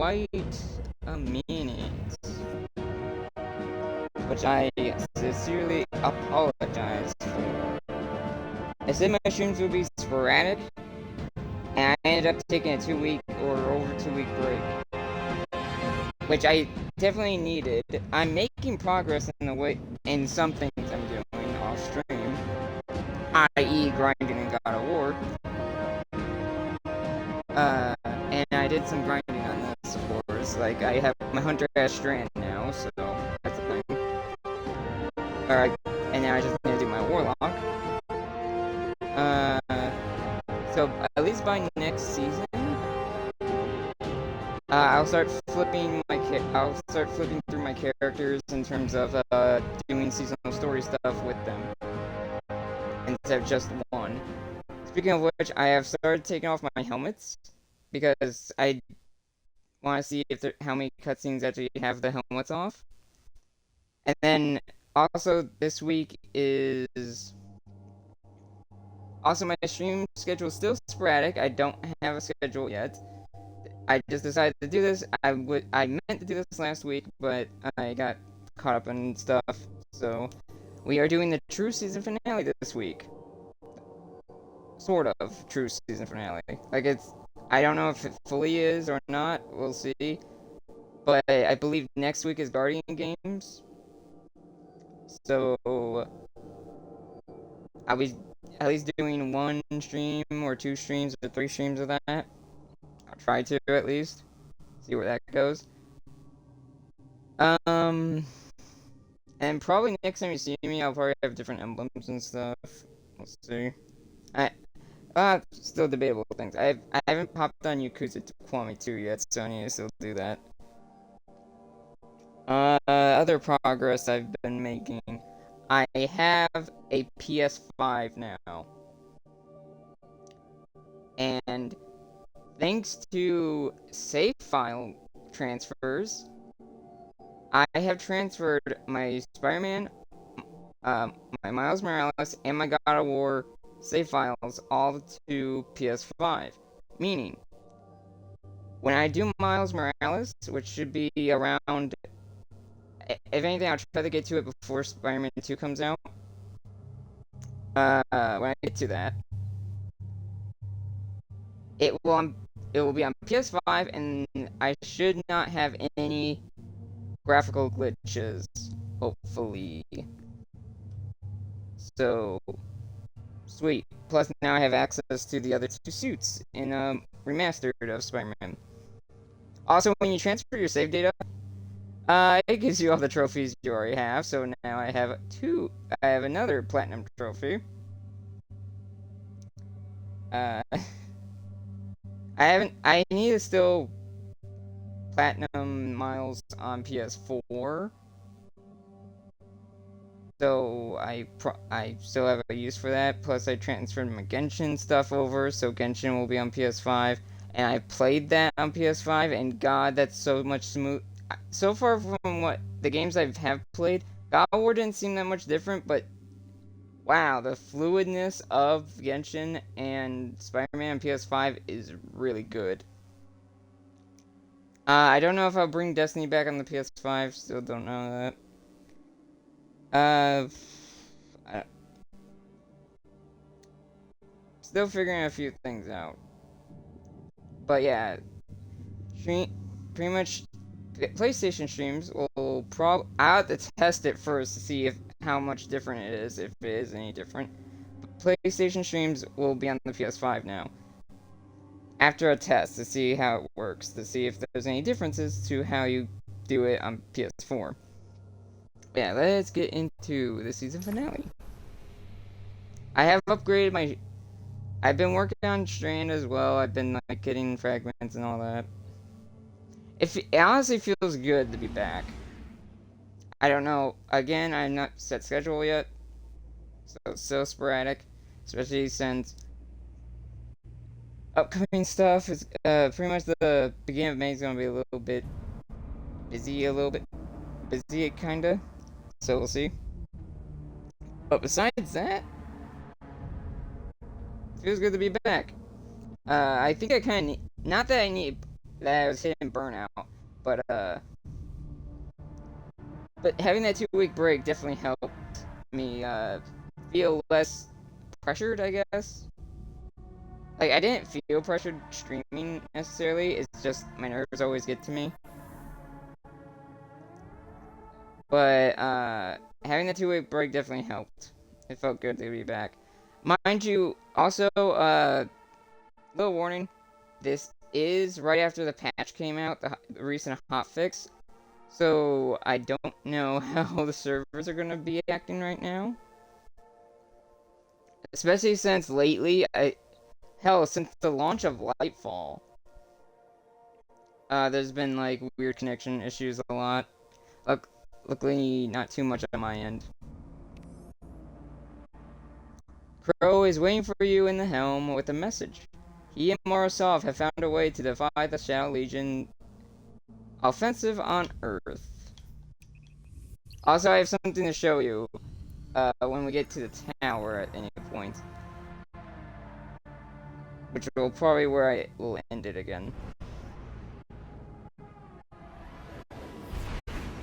quite a minute, which I sincerely apologize for. I said my streams would be sporadic, and I ended up taking a 2-week or over 2-week break, which I definitely needed. I'm making progress in some things I'm doing off stream, i.e. grinding in God of War. And I did some grinding on this, of course. Like, I have my Hunter-ass Strand now, so that's a thing. Alright, and now I just need to do my Warlock. So at least by next season, I'll start flipping through my characters in terms of doing seasonal story stuff with them instead of just one. Speaking of which, I have started taking off my helmets because I want to see how many cutscenes actually have the helmets off. And then also this week is also my stream schedule is still sporadic. I don't have a schedule yet. I just decided to do this. I meant to do this last week, but I got caught up in stuff. So we are doing the true season finale this week. Sort of true season finale. Like, I don't know if it fully is or not. We'll see. But I believe next week is Guardian Games. So I'll be at least doing 1 stream or 2 streams or 3 streams of that. I'll try to at least. See where that goes. And probably next time you see me, I'll probably have different emblems and stuff. We'll see. Still debatable things. I haven't popped on Yakuza Kiwami 2 yet, so I need to still do that. Other progress I've been making. I have a PS5 now. And thanks to save file transfers, I have transferred my Spider-Man, my Miles Morales, and my God of War save files all to PS5. Meaning, when I do Miles Morales, which should be around, if anything, I'll try to get to it before Spider-Man 2 comes out. When I get to that, it will be on PS5, and I should not have any graphical glitches, hopefully. So, sweet. Plus, now I have access to the other 2 suits in remastered of Spider-Man. Also, when you transfer your save data, it gives you all the trophies you already have. So now I have another platinum trophy. I need to still platinum Miles on PS4. So I still have a use for that. Plus I transferred my Genshin stuff over, so Genshin will be on PS5. And I played that on PS5, and God, that's so much smooth. So far from what the games I have played, God of War didn't seem that much different, but wow, the fluidness of Genshin and Spider-Man on PS5 is really good. I don't know if I'll bring Destiny back on the PS5, still don't know that. Still figuring a few things out. But yeah, pretty much PlayStation streams will I have to test it first to see how much different it is, if it is any different. But PlayStation streams will be on the PS5 now. After a test to see how it works, to see if there's any differences to how you do it on PS4. Yeah, let's get into the season finale. I have upgraded I've been working on Strand as well. I've been like getting fragments and all that. It honestly feels good to be back. I don't know. Again, I'm not set schedule yet, so it's so sporadic, especially since upcoming stuff is pretty much the beginning of May is gonna be a little bit busy, kinda. So we'll see. But besides that, it feels good to be back. I think I kind of need, not that I need that I was hitting burnout. But having that 2 week break definitely helped me feel less pressured, I guess. Like, I didn't feel pressured streaming necessarily. It's just my nerves always get to me. But having the 2 week break definitely helped. It felt good to be back. Mind you, also, little warning, this is right after the patch came out, the recent hotfix. So I don't know how the servers are gonna be acting right now. Especially since lately, hell, since the launch of Lightfall, there's been like weird connection issues a lot. Luckily, not too much on my end. Crow is waiting for you in the helm with a message. He and Morosov have found a way to defy the Shadow Legion offensive on Earth. Also, I have something to show you when we get to the tower at any point. Which will probably where I will end it again.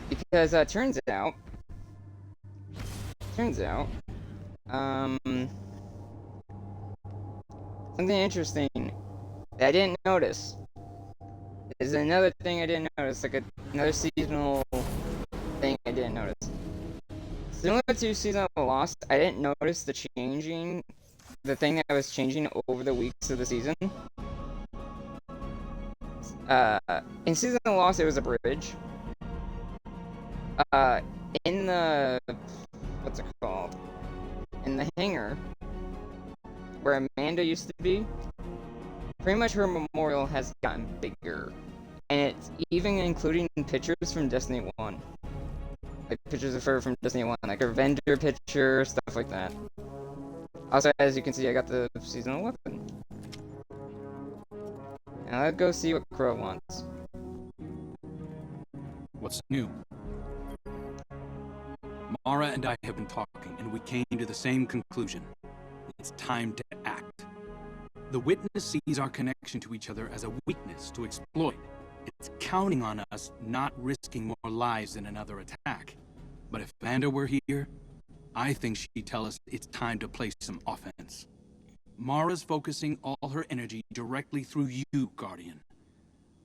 Because turns out, something interesting that I didn't notice is another thing I didn't notice, like another seasonal thing I didn't notice. Similar to Season of Lost, I didn't notice the thing that was changing over the weeks of the season. In Season of Lost, it was a bridge. In the what's it called? In the hangar where Amanda used to be, pretty much her memorial has gotten bigger, and it's even including pictures from Destiny 1. Like pictures of her from Destiny 1, like her vendor picture, stuff like that. Also, as you can see, I got the seasonal weapon. Now let's go see what Crow wants. What's new? Mara and I have been talking, and we came to the same conclusion. It's time to act. The witness sees our connection to each other as a weakness to exploit. It's counting on us not risking more lives in another attack. But if Amanda were here, I think she'd tell us it's time to play some offense. Mara's focusing all her energy directly through you, Guardian.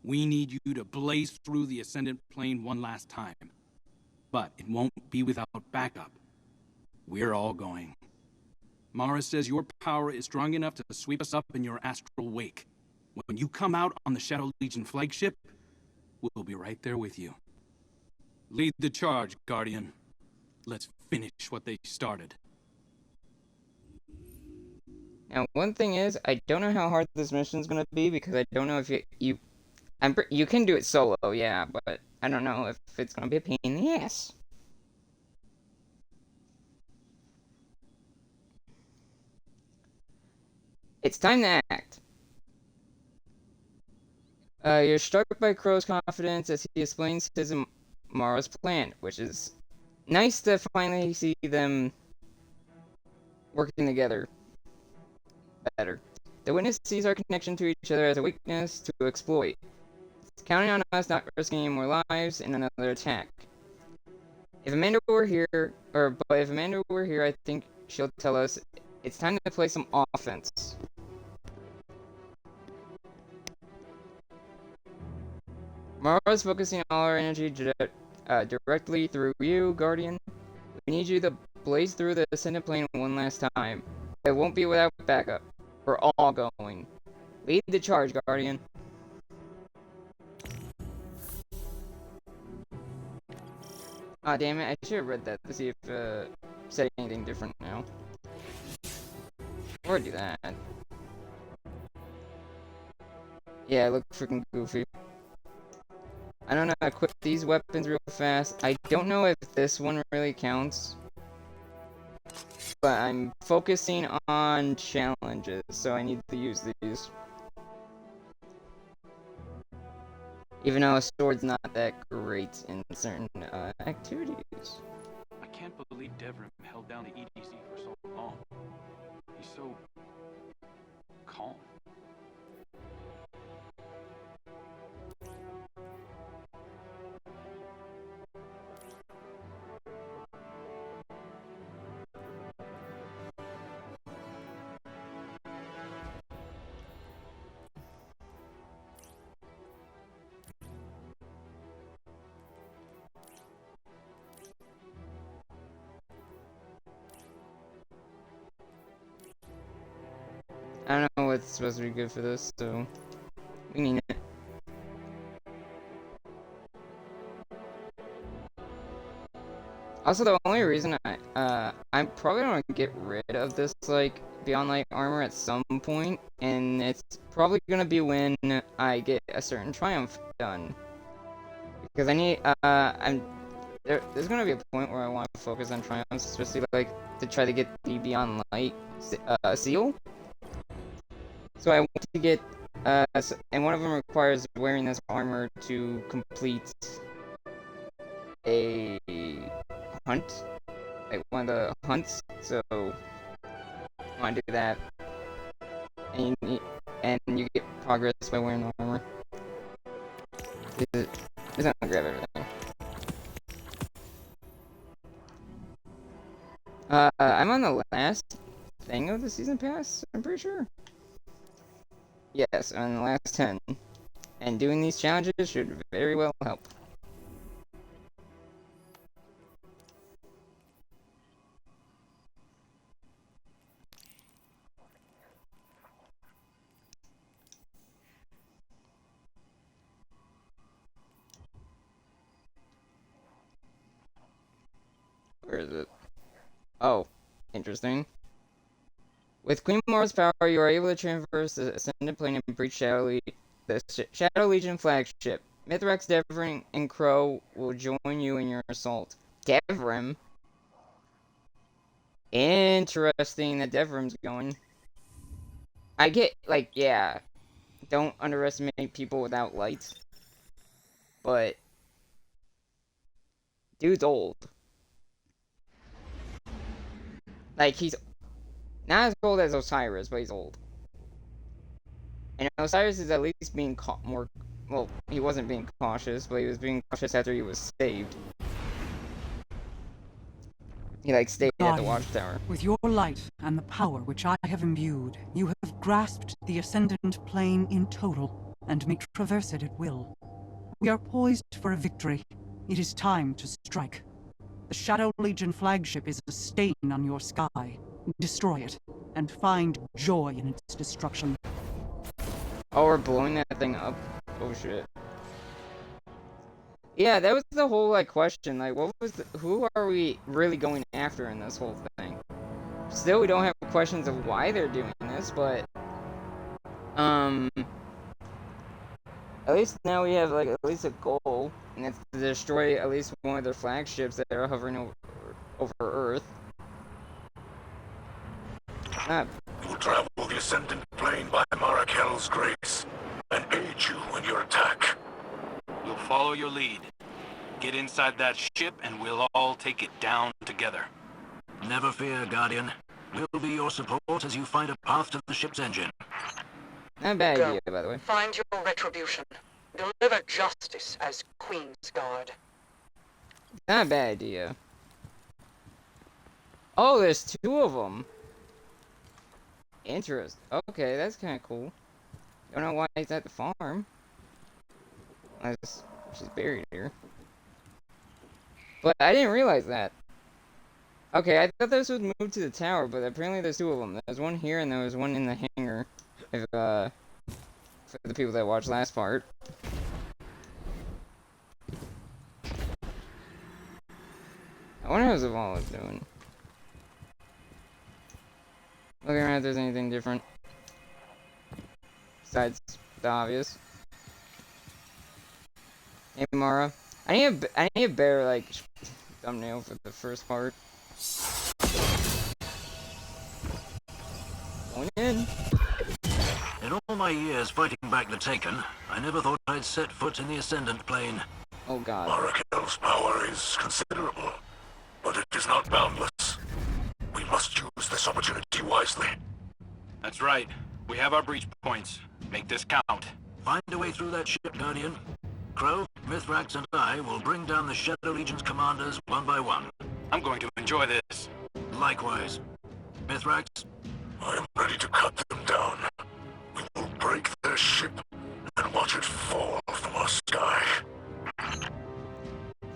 We need you to blaze through the Ascendant Plane one last time. But it won't be without backup. We're all going. Mara says your power is strong enough to sweep us up in your astral wake. When you come out on the Shadow Legion flagship, we'll be right there with you. Lead the charge, Guardian. Let's finish what they started. Now, one thing is, I don't know how hard this mission's gonna be because I don't know if you can do it solo, yeah, but I don't know if it's gonna be a pain in the ass. It's time to act. You're struck by Crow's confidence as he explains his and Mara's plan, which is nice to finally see them working together better. The witness sees our connection to each other as a weakness to exploit. It's counting on us not risking any more lives in another attack. If Amanda were here, I think she'll tell us it's time to play some offense. Mara's focusing all our energy directly through you, Guardian. We need you to blaze through the Ascendant Plane one last time. It won't be without backup. We're all going. Lead the charge, Guardian. Ah, damn it, I should have read that to see if said anything different now. Or do that. Yeah, I look freaking goofy. I don't know how to equip these weapons real fast. I don't know if this one really counts. But I'm focusing on challenges, so I need to use these. Even though a sword's not that great in certain activities. I can't believe Devrim held down the EDC for so long. He's so calm. I don't know what's supposed to be good for this, so we need it. Also, the only reason I'm probably gonna get rid of this, like, Beyond Light armor at some point, and it's probably gonna be when I get a certain triumph done. Because I need, there's gonna be a point where I want to focus on triumphs, especially, like, to try to get the Beyond Light, seal. So I want to get, and one of them requires wearing this armor to complete a hunt, like one of the hunts, so I want to do that, and you get progress by wearing the armor. It's not gonna grab everything. I'm on the last thing of the season pass, I'm pretty sure. Yes, I'm on the last 10, and doing these challenges should very well help. Where is it? Oh, interesting. With Queen Mara's power, you are able to traverse the Ascended Plane and breach the Shadow Legion flagship. Mithrax, Devrim, and Crow will join you in your assault. Devrim? Interesting that Devrim's going. I get, like, yeah, don't underestimate people without lights. But dude's old. Like, he's not as old as Osiris, but he's old. And Osiris is at least being more... Well, he wasn't being cautious, but he was being cautious after he was saved. He, like, stayed at the watchtower. With your light and the power which I have imbued, you have grasped the Ascendant Plane in total, and may traverse it at will. We are poised for a victory. It is time to strike. The Shadow Legion flagship is a stain on your sky. Destroy it, and find joy in its destruction. Oh, we're blowing that thing up? Oh shit. Yeah, that was the whole, like, question. Like, who are we really going after in this whole thing? Still, we don't have questions of why they're doing this, but... At least now we have, like, at least a goal, and it's to destroy at least one of their flagships that are hovering over Earth. You will travel the Ascendant Plane by Marakel's grace, and aid you in your attack. We'll follow your lead. Get inside that ship and we'll all take it down together. Never fear, Guardian. We'll be your support as you find a path to the ship's engine. Not a bad idea, by the way. Find your retribution. Deliver justice as Queen's Guard. Not a bad idea. Oh, there's two of them. Interesting. Okay, that's kind of cool. Don't know why he's at the farm. She's buried here. But I didn't realize that. Okay, I thought this would move to the tower, but apparently there's two of them. There's one here and there was one in the hangar. If, for the people that watched last part. I wonder how Zavala's doing. Looking around if there's anything different. Besides the obvious. Hey Mara. I need a better, like, thumbnail for the first part. Going in. In all my years fighting back the Taken, I never thought I'd set foot in the Ascendant Plane. Oh god. Marakel's power is considerable, but it is not boundless. We must use this opportunity wisely. That's right. We have our breach points. Make this count. Find a way through that ship, Guardian. Crow, Mithrax, and I will bring down the Shadow Legion's commanders one by one. I'm going to enjoy this. Likewise. Mithrax? I am ready to cut them down. We will break their ship and watch it fall from our sky.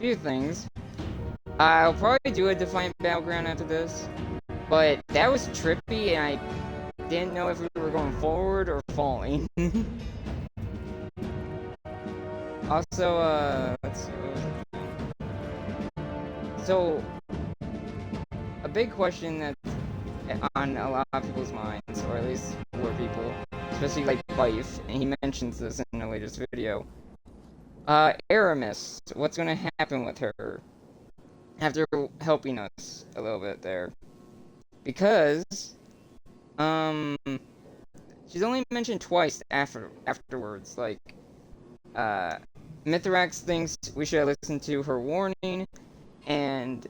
Few things. I'll probably do a Defiant Battleground after this. But that was trippy and I didn't know if we were going forward or falling. Also, let's see. So, a big question that's on a lot of people's minds, or at least more people, especially like Fife, and he mentions this in the latest video. Aramis, what's gonna happen with her after helping us a little bit there? Because, she's only mentioned twice afterwards, like, Mithrax thinks we should listen to her warning, and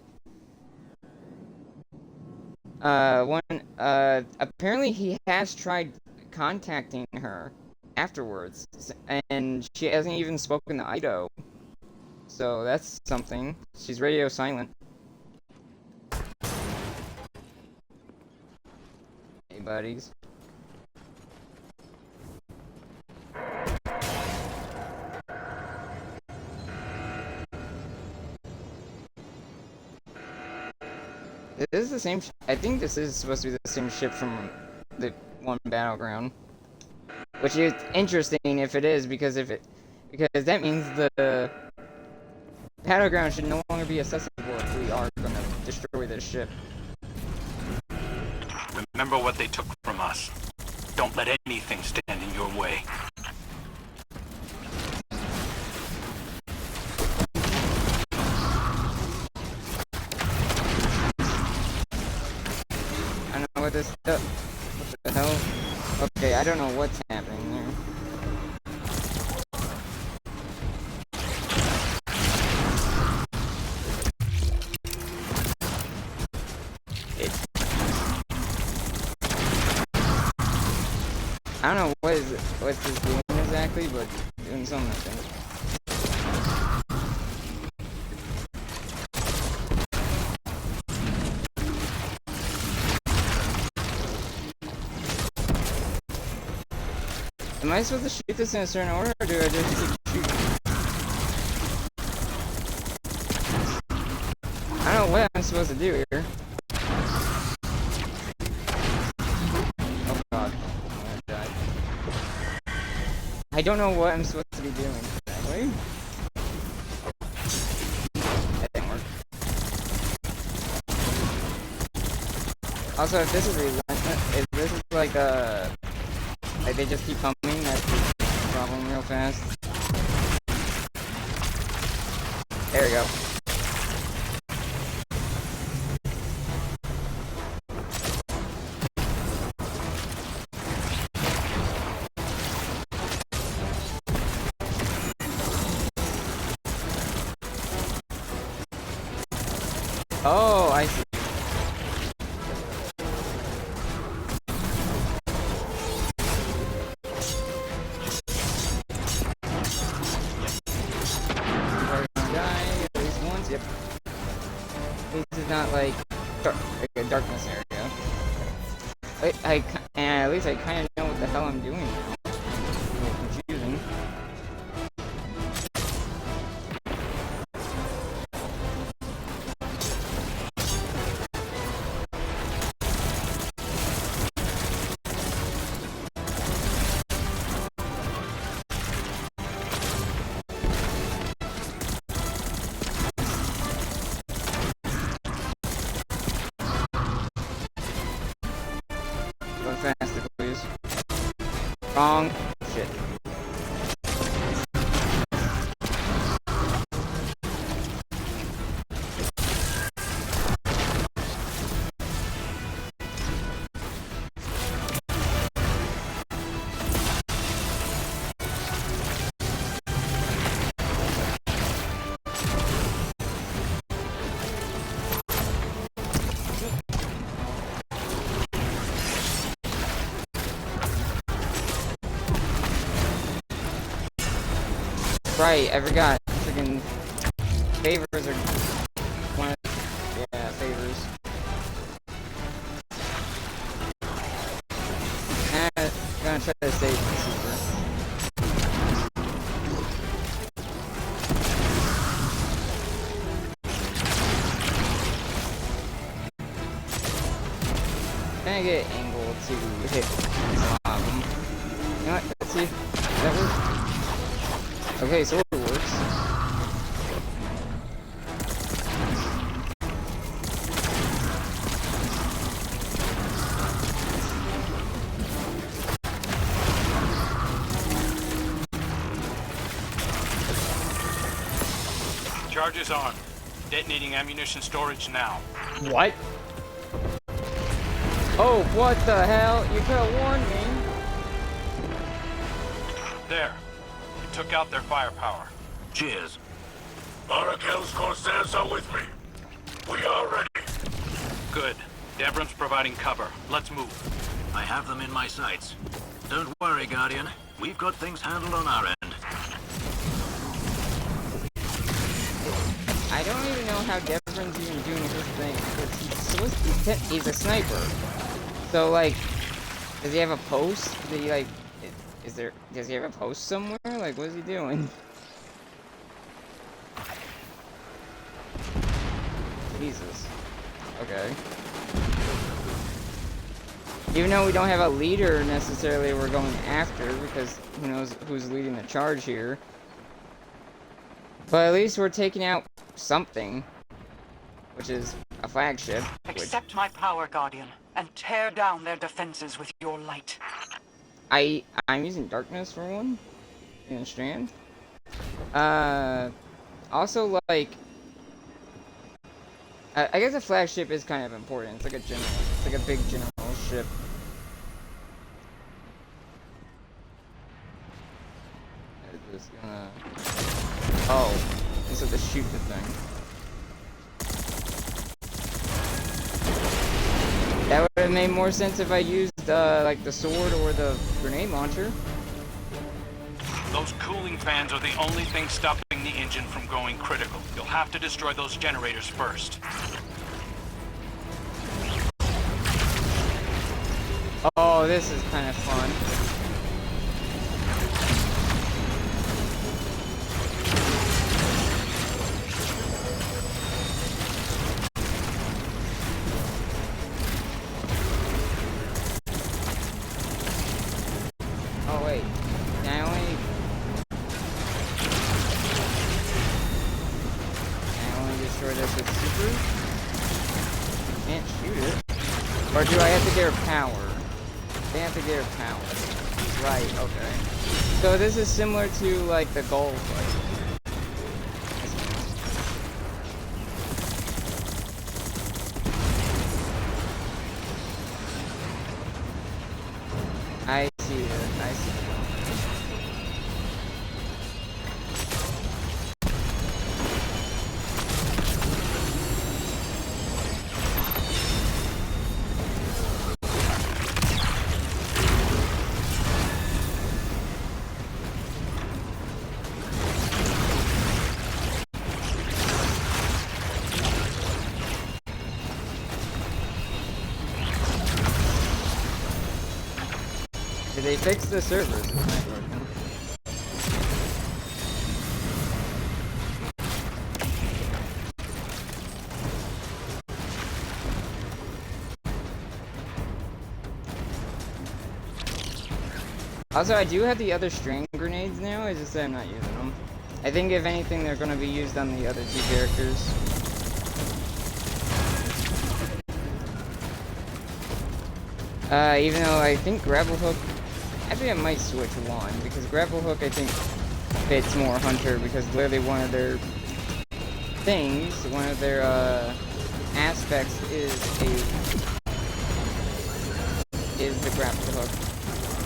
apparently he has tried contacting her afterwards, and she hasn't even spoken to Ido. So that's something. She's radio silent. Hey, buddies. This is the same. I think this is supposed to be the same ship from the one battleground, which is interesting if it is, because because that means the battleground should no longer be accessible if we are going to destroy this ship. Remember what they took from us. Don't let anything stand in your way. I don't know what this stuff. What the hell? Okay, I don't know what's happening there. I don't know what's this doing exactly, but doing something, I think. Am I supposed to shoot this in a certain order, or do I just keep shooting? I don't know what I'm supposed to do here. Oh god. I'm gonna die. I don't know what I'm supposed to be doing exactly. That didn't work. Also, if this is relentless, if this is like they just keep coming, that's the problem real fast. There we go. Oh, I see. This is not like a darkness area. At least I kind of know what the hell I'm doing now. It's a little confusing. Go faster, please. Wrong. Shit. Right, I forgot. Freaking favors are one of, yeah, favors. Gonna try to save my super. Gonna get angled to hit this mob. Okay, so it works. Charge is on. Detonating ammunition storage now. What? Oh, what the hell? You could have warned me. There. You took out their firepower. Cheers. Arakel's Corsairs are with me. We are ready. Good. Devrim's providing cover. Let's move. I have them in my sights. Don't worry, Guardian. We've got things handled on our end. I don't even know how Devrim's even doing his thing, because he's a sniper. So, like, does he have a post? Does he, like, does he have a post somewhere? Like, what is he doing? Jesus. Okay. Even though we don't have a leader necessarily we're going after, because who knows who's leading the charge here. But at least we're taking out something, which is a flagship. Accept my power, Guardian, and tear down their defenses with your light. I'm using darkness for one in Strand. Also, like, I guess a flagship is kind of important. It's like a general. It's like a big general ship. I'm just gonna. Oh, this is to shoot the thing. That would have made more sense if I used like the sword or the grenade launcher. Those cooling fans are the only thing stopping the engine from going critical. You'll have to destroy those generators first. Oh, this is kind of fun. Oh wait, can I only destroy this with super? Can't shoot it. Or do I have to get her power? They have to get her power. Right, okay. So this is similar to like the goal fight. I see it. I see it. Did they fix the servers? It's not working. Also, I do have the other string grenades now, it's just that I'm not using them. I think if anything, they're going to be used on the other two characters. Even though I think grapple hook, actually I might switch one, because grapple hook I think fits more hunter, because literally one of their things, one of their aspects is the grapple hook,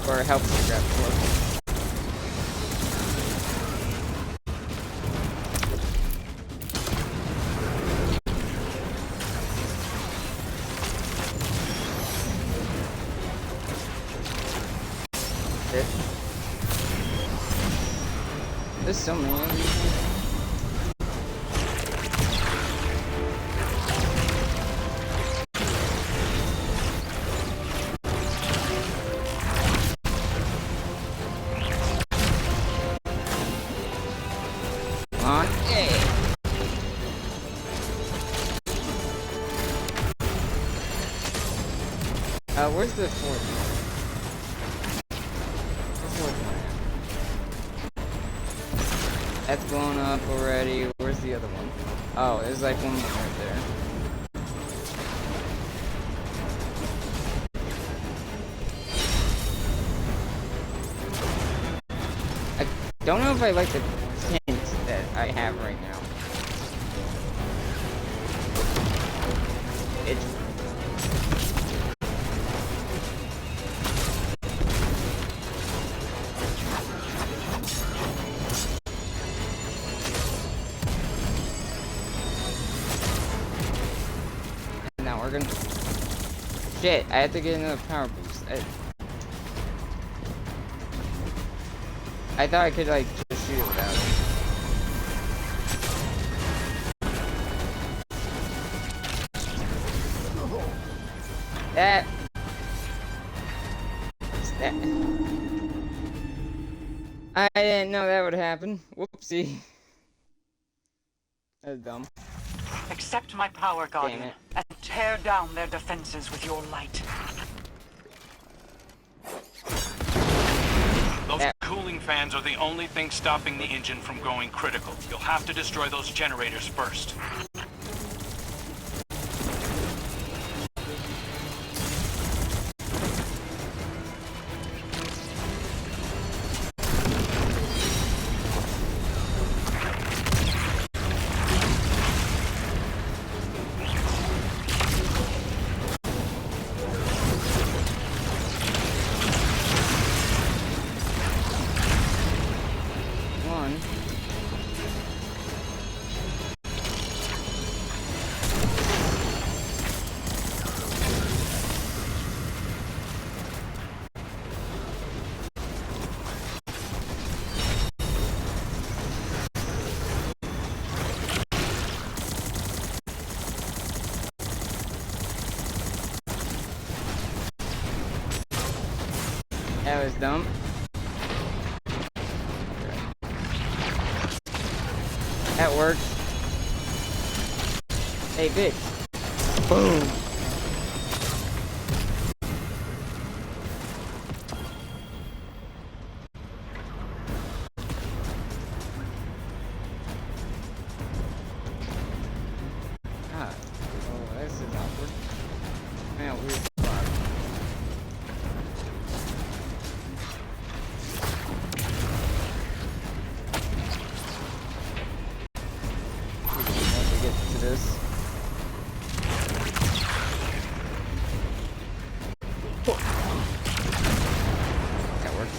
or helps the grapple hook. There's so many of these. Come on, hey. Where's the fourth one? The fourth one. That's blown up already. Where's the other one? Oh, there's like one more right there. I don't know if I like the tint that I have right now. It's now we're gonna. Shit! I have to get another power boost. I thought I could like just shoot it without it. That. I didn't know that would happen. Whoopsie. That's dumb. Accept my power, Guardian, and tear down their defenses with your light. Those cooling fans are the only thing stopping the engine from going critical. You'll have to destroy those generators first. That was dumb. That worked. Hey, bitch. Boom. Ah. Oh, this is awkward. Man, weird spot. Once we get to this. That worked.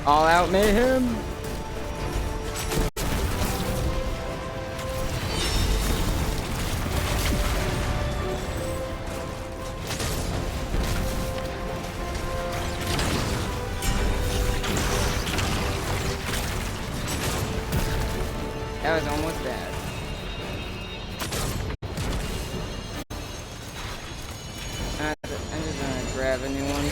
All out mayhem. That was almost bad. I'm just gonna grab a new one.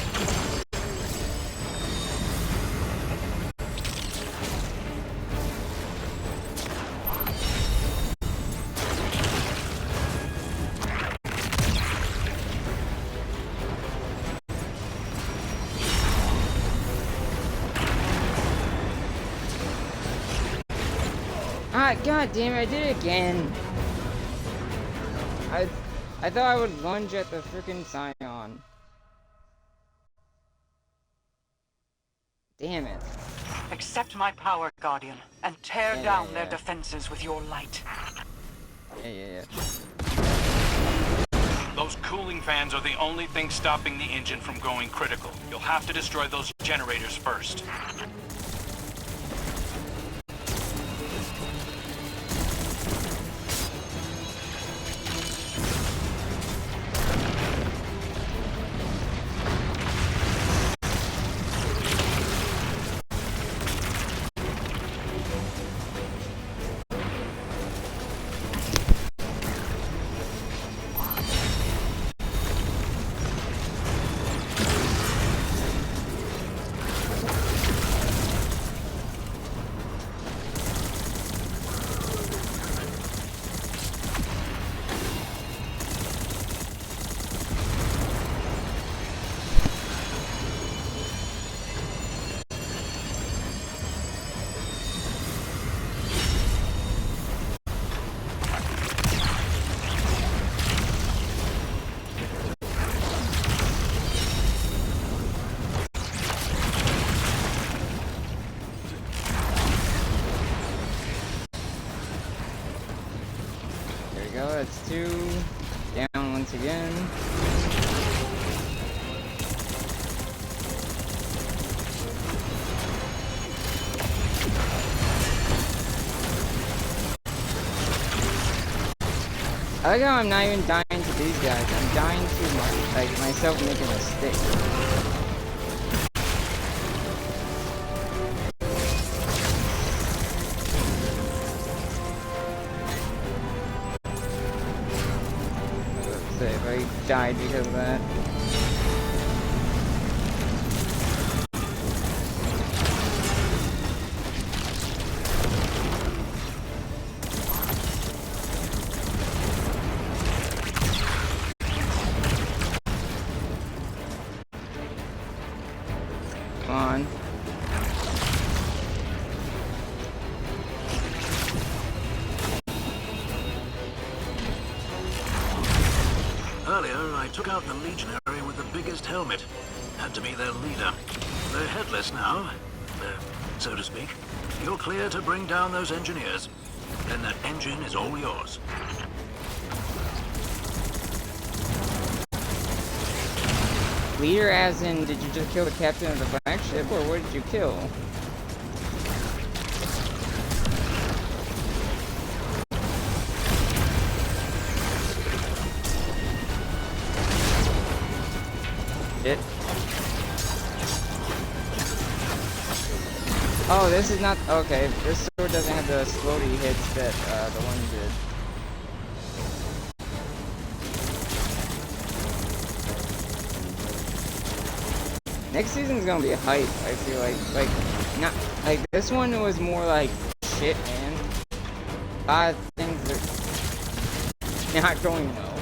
Ah, god damn it, I did it again. I thought I would lunge at the freaking Scion. Damn it. Accept my power, Guardian, and tear down their defenses with your light. Yeah. Those cooling fans are the only thing stopping the engine from going critical. You'll have to destroy those generators first. that's 2. Down once again. I like how I'm not even dying to these guys. I'm dying to myself making a mistake. Let's say if I died because of that. Come on. Earlier, I took out the legionary with the biggest helmet. Had to be their leader. They're headless now, so to speak. You're clear to bring down those engineers. Then that engine is all yours. Leader as in, did you just kill the captain of the flagship, or what did you kill? Shit. Oh, this is not, okay, this sword doesn't have the floaty hits that, the one did. Next season's gonna be a hype, I feel like. Not, like, this one was more like, shit, man. A lot of things are not going well.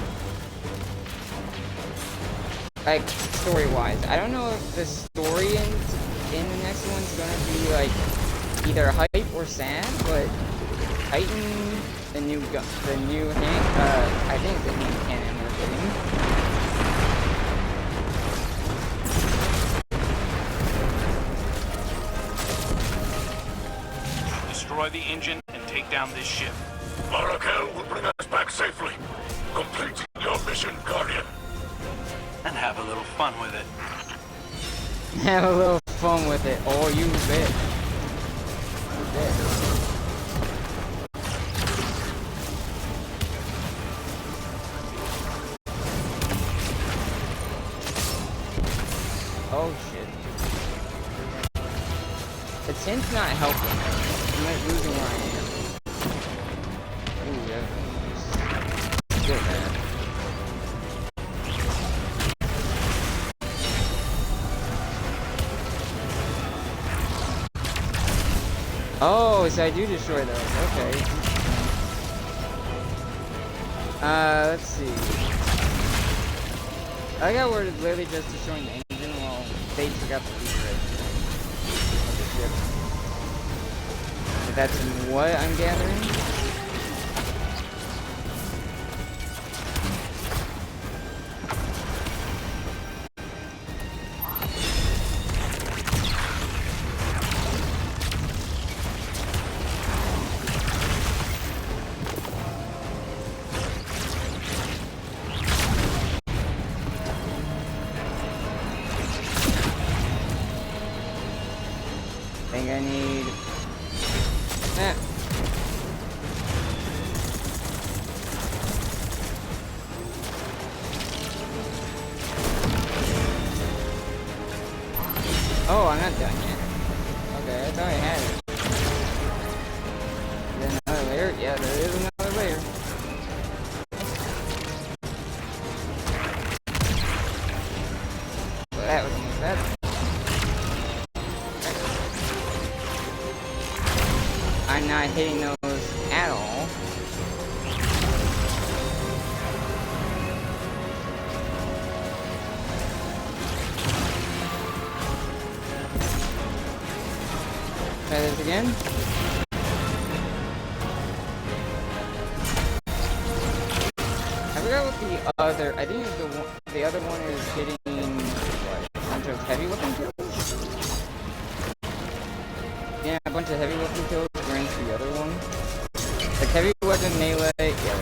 Like, story-wise. I don't know if the story in the next one's gonna be, like, either hype or sad, but Titan, the new hand, I think the new cannon we're getting. Destroy the engine and take down this ship. Marakel will bring us back safely. Complete your mission, Guardian. And have a little fun with it. Have a little fun with it. Oh, you bet. You bet. Oh shit. The tint's not helping. I'm like losing where I am. Ooh, that's still bad. Oh, so I do destroy those. Okay. Let's see. I got word it's literally just destroying the engine while they took out the leader of the ship. But that's what I'm gathering. I need that. Oh, I'm not done yet. Okay, I thought I had it. Is there another layer? Yeah, there is another layer. Well, that was almost bad. I'm not hitting those at all. Try this again. I forgot what the other. I think the other one is getting what, a bunch of heavy weapon kills. Yeah, a bunch of heavy weapon kills brings the other one. Like heavy weapon melee, yeah.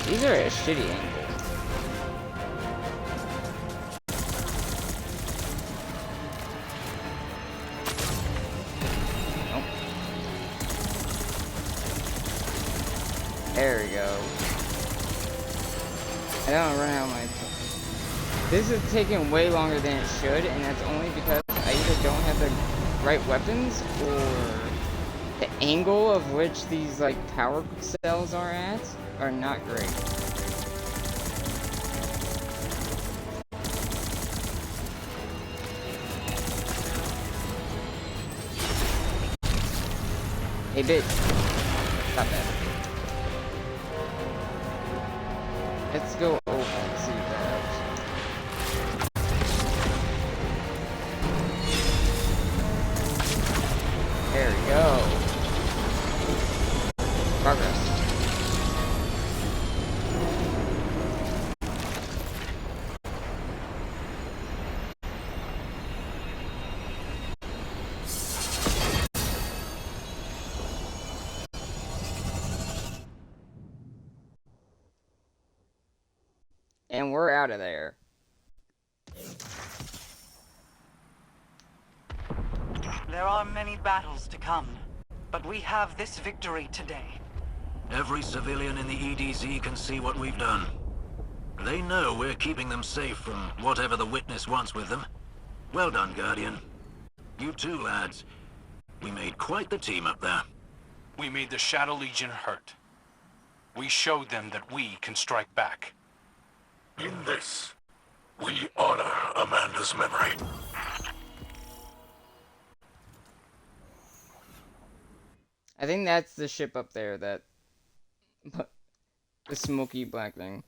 These are a shitty angle. There we go. I don't run out of my... This is taking way longer than it should, and that's only because I either don't have the right weapons, or the angle of which these, like, power cells are at are not great. Hey, bitch. Stop that. Let's go over and see that. There we go. Progress. And we're out of there. There are many battles to come, but we have this victory today. Every civilian in the EDZ can see what we've done. They know we're keeping them safe from whatever the Witness wants with them. Well done, Guardian. You too, lads. We made quite the team up there. We made the Shadow Legion hurt. We showed them that we can strike back. In this, we honor Amanda's memory. I think that's the ship up there, that... the smoky black thing.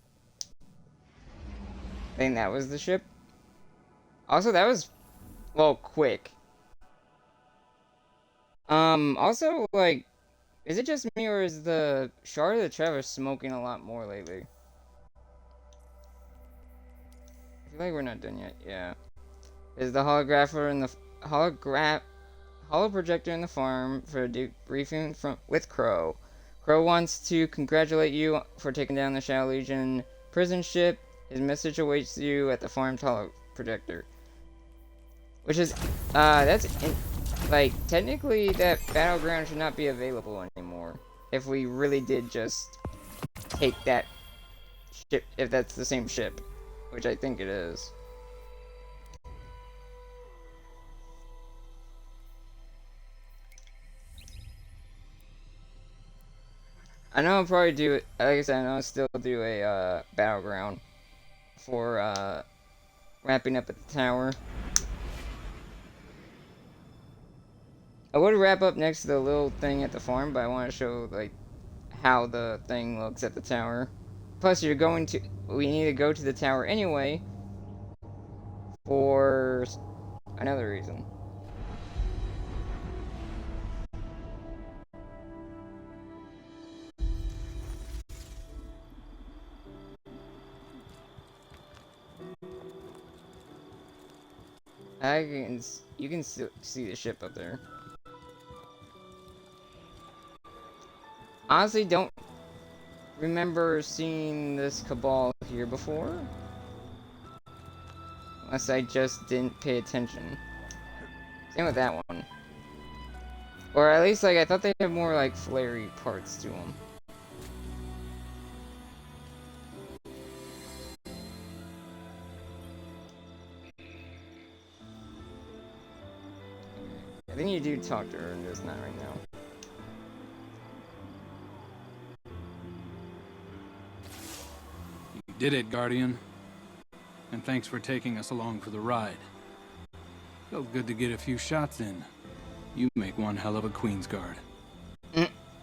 I think that was the ship. Also, that was... well, quick. Also, like... is it just me, or is the Shard of the Traveler smoking a lot more lately? I feel like we're not done yet. Yeah. Is the holographer and the holoprojector in the farm for a debriefing with Crow. Crow wants to congratulate you for taking down the Shadow Legion prison ship. His message awaits you at the farm's holoprojector. Which is, like, technically that battleground should not be available anymore. If we really did just take that ship, if that's the same ship. Which I think it is. I know I'll probably do it, like I said, I know I'll still do a, battleground for, wrapping up at the tower. I would wrap up next to the little thing at the farm, but I want to show, like, how the thing looks at the tower. Plus, we need to go to the tower anyway, for another reason. You can still see the ship up there. Honestly, don't remember seeing this Cabal here before. Unless I just didn't pay attention. Same with that one. Or at least, like, I thought they had more, like, flary parts to them. I think you do talk to her, and just not right now. You did it, Guardian. And thanks for taking us along for the ride. Felt good to get a few shots in. You make one hell of a Queen's Guard.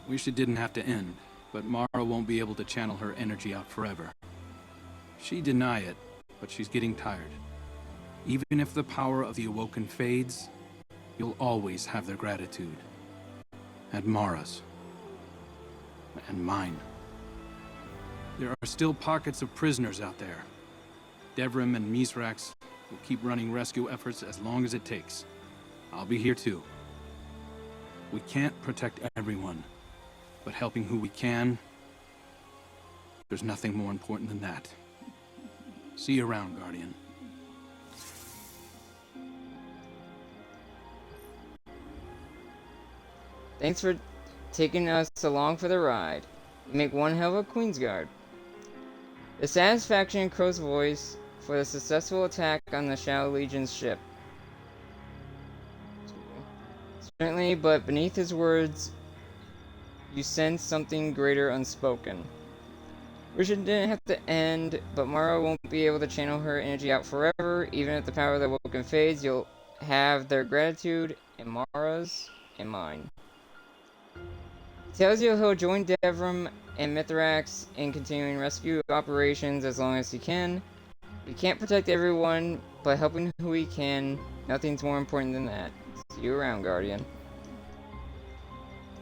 Wish it didn't have to end, but Mara won't be able to channel her energy out forever. She'd deny it, but she's getting tired. Even if the power of the Awoken fades, you'll always have their gratitude. And Mara's. And mine. There are still pockets of prisoners out there. Devrim and Mithrax will keep running rescue efforts as long as it takes. I'll be here too. We can't protect everyone, but helping who we can There's nothing more important than that. See you around, Guardian. Thanks for taking us along for the ride. You make one hell of a Queensguard. The satisfaction in Crow's voice for the successful attack on the Shadow Legion's ship. Certainly, but beneath his words, you sense something greater unspoken. Wish it didn't have to end, but Mara won't be able to channel her energy out forever. Even if the power of the Woken fades, you'll have their gratitude, and Mara's, and mine. He tells you he'll join Devrim and Mithrax in continuing rescue operations as long as he can. We can't protect everyone, but helping who we can, nothing's more important than that. See you around, Guardian.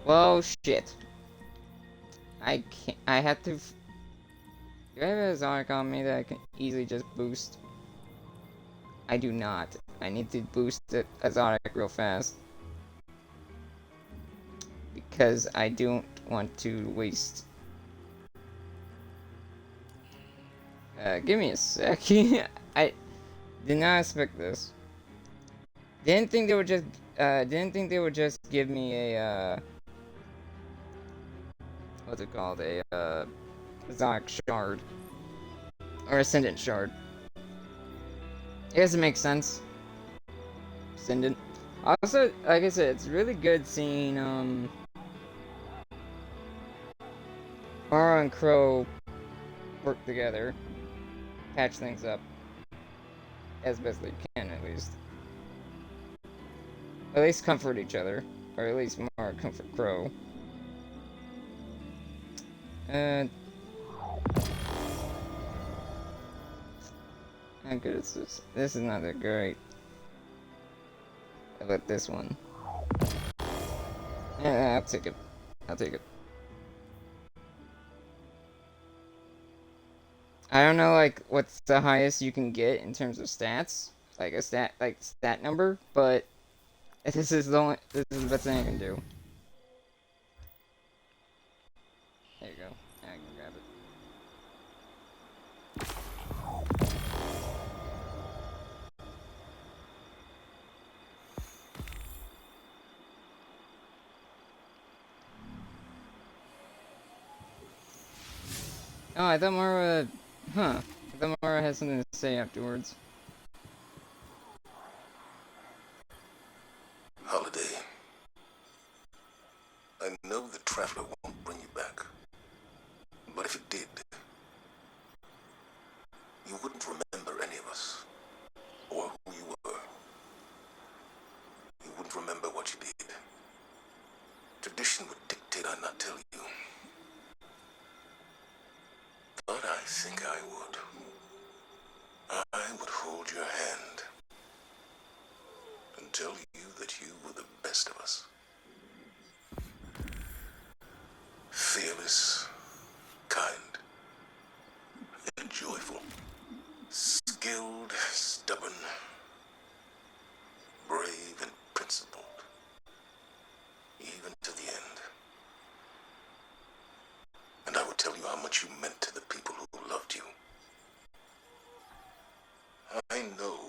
Well, shit. I can't. I have to. Do I have a Zonic on me that I can easily just boost? I do not. I need to boost a Zonic real fast. Because I don't want to waste. Give me a sec. I did not expect this. Didn't think they would just give me a what's it called? A Zonic shard. Or Ascendant shard. I guess it makes sense. Ascendant. Also, like I said, it's really good seeing Mara and Crow work together. Patch things up. As best they can, at least. At least comfort each other. Or at least Mara comfort Crow. How good is this? This is not that great. How about this one? Yeah, I'll take it. I'll take it. I don't know, like, what's the highest you can get in terms of stats. Like, a stat number, but this is the best thing I can do. There you go. Now I can grab it. Oh, I thought Mara... Huh. I thought Mara had something to say afterwards. Holiday. I know the Traveler won't bring you back. But if it did, you wouldn't remember any of us. Or who you were. You wouldn't remember what you did. Tradition would dictate I not tell you. But I think I would. I would hold your hand and tell you that you were the best of us. Fearless, kind, and joyful. Skilled, stubborn, brave, and principled. Even to the end. And I would tell you how much you meant to the people who loved you. I know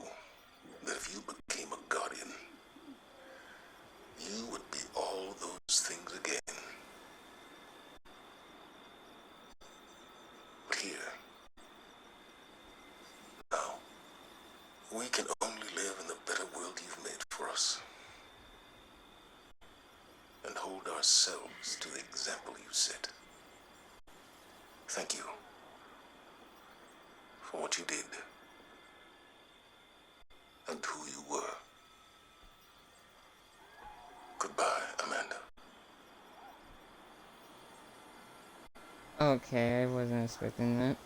that if you became a Guardian, you would be all those things again. But here, now, we can only live in the better world you've made for us. And hold ourselves to the example you set. Thank you for what you did and who you were. Goodbye, Amanda. Okay, I wasn't expecting that.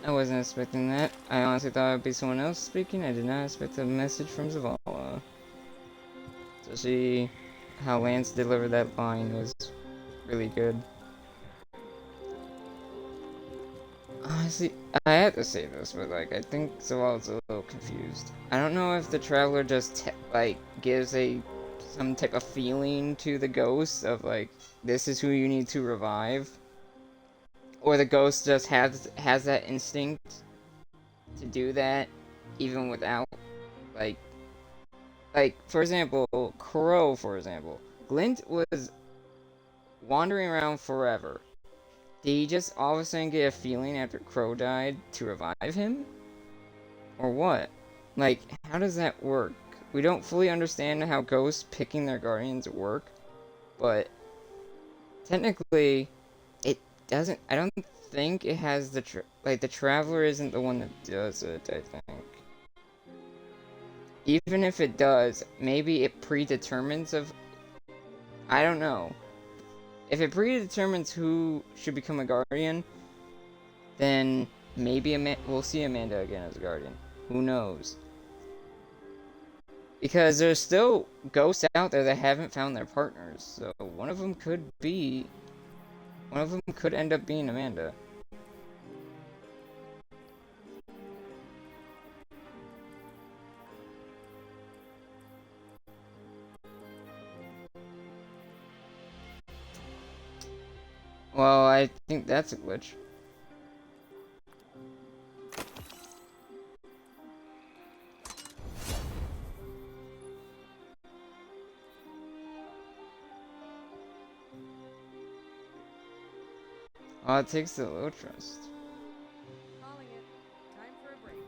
I wasn't expecting that. I honestly thought it would be someone else speaking. I did not expect a message from Zavala. To see how Lance delivered that line was really good. Honestly, I have to say this, but like, I think Zawala's a little confused. I don't know if the Traveler just like gives some type of feeling to the ghost of like, this is who you need to revive, or the ghost just has that instinct to do that, even without, like, for example, Crow, for example. Glint was wandering around forever. Did he just all of a sudden get a feeling after Crow died to revive him? Or what? Like, how does that work? We don't fully understand how ghosts picking their guardians work, but technically, it doesn't. I don't think it has the the Traveler isn't the one that does it, I think. Even if it does, maybe it predetermines of. I don't know. If it predetermines who should become a guardian, then maybe we'll see Amanda again as a guardian. Who knows? Because there's still ghosts out there that haven't found their partners, so one of them could end up being Amanda. Well, I think that's a glitch. Oh, it takes the low trust. Calling it. Time for a break.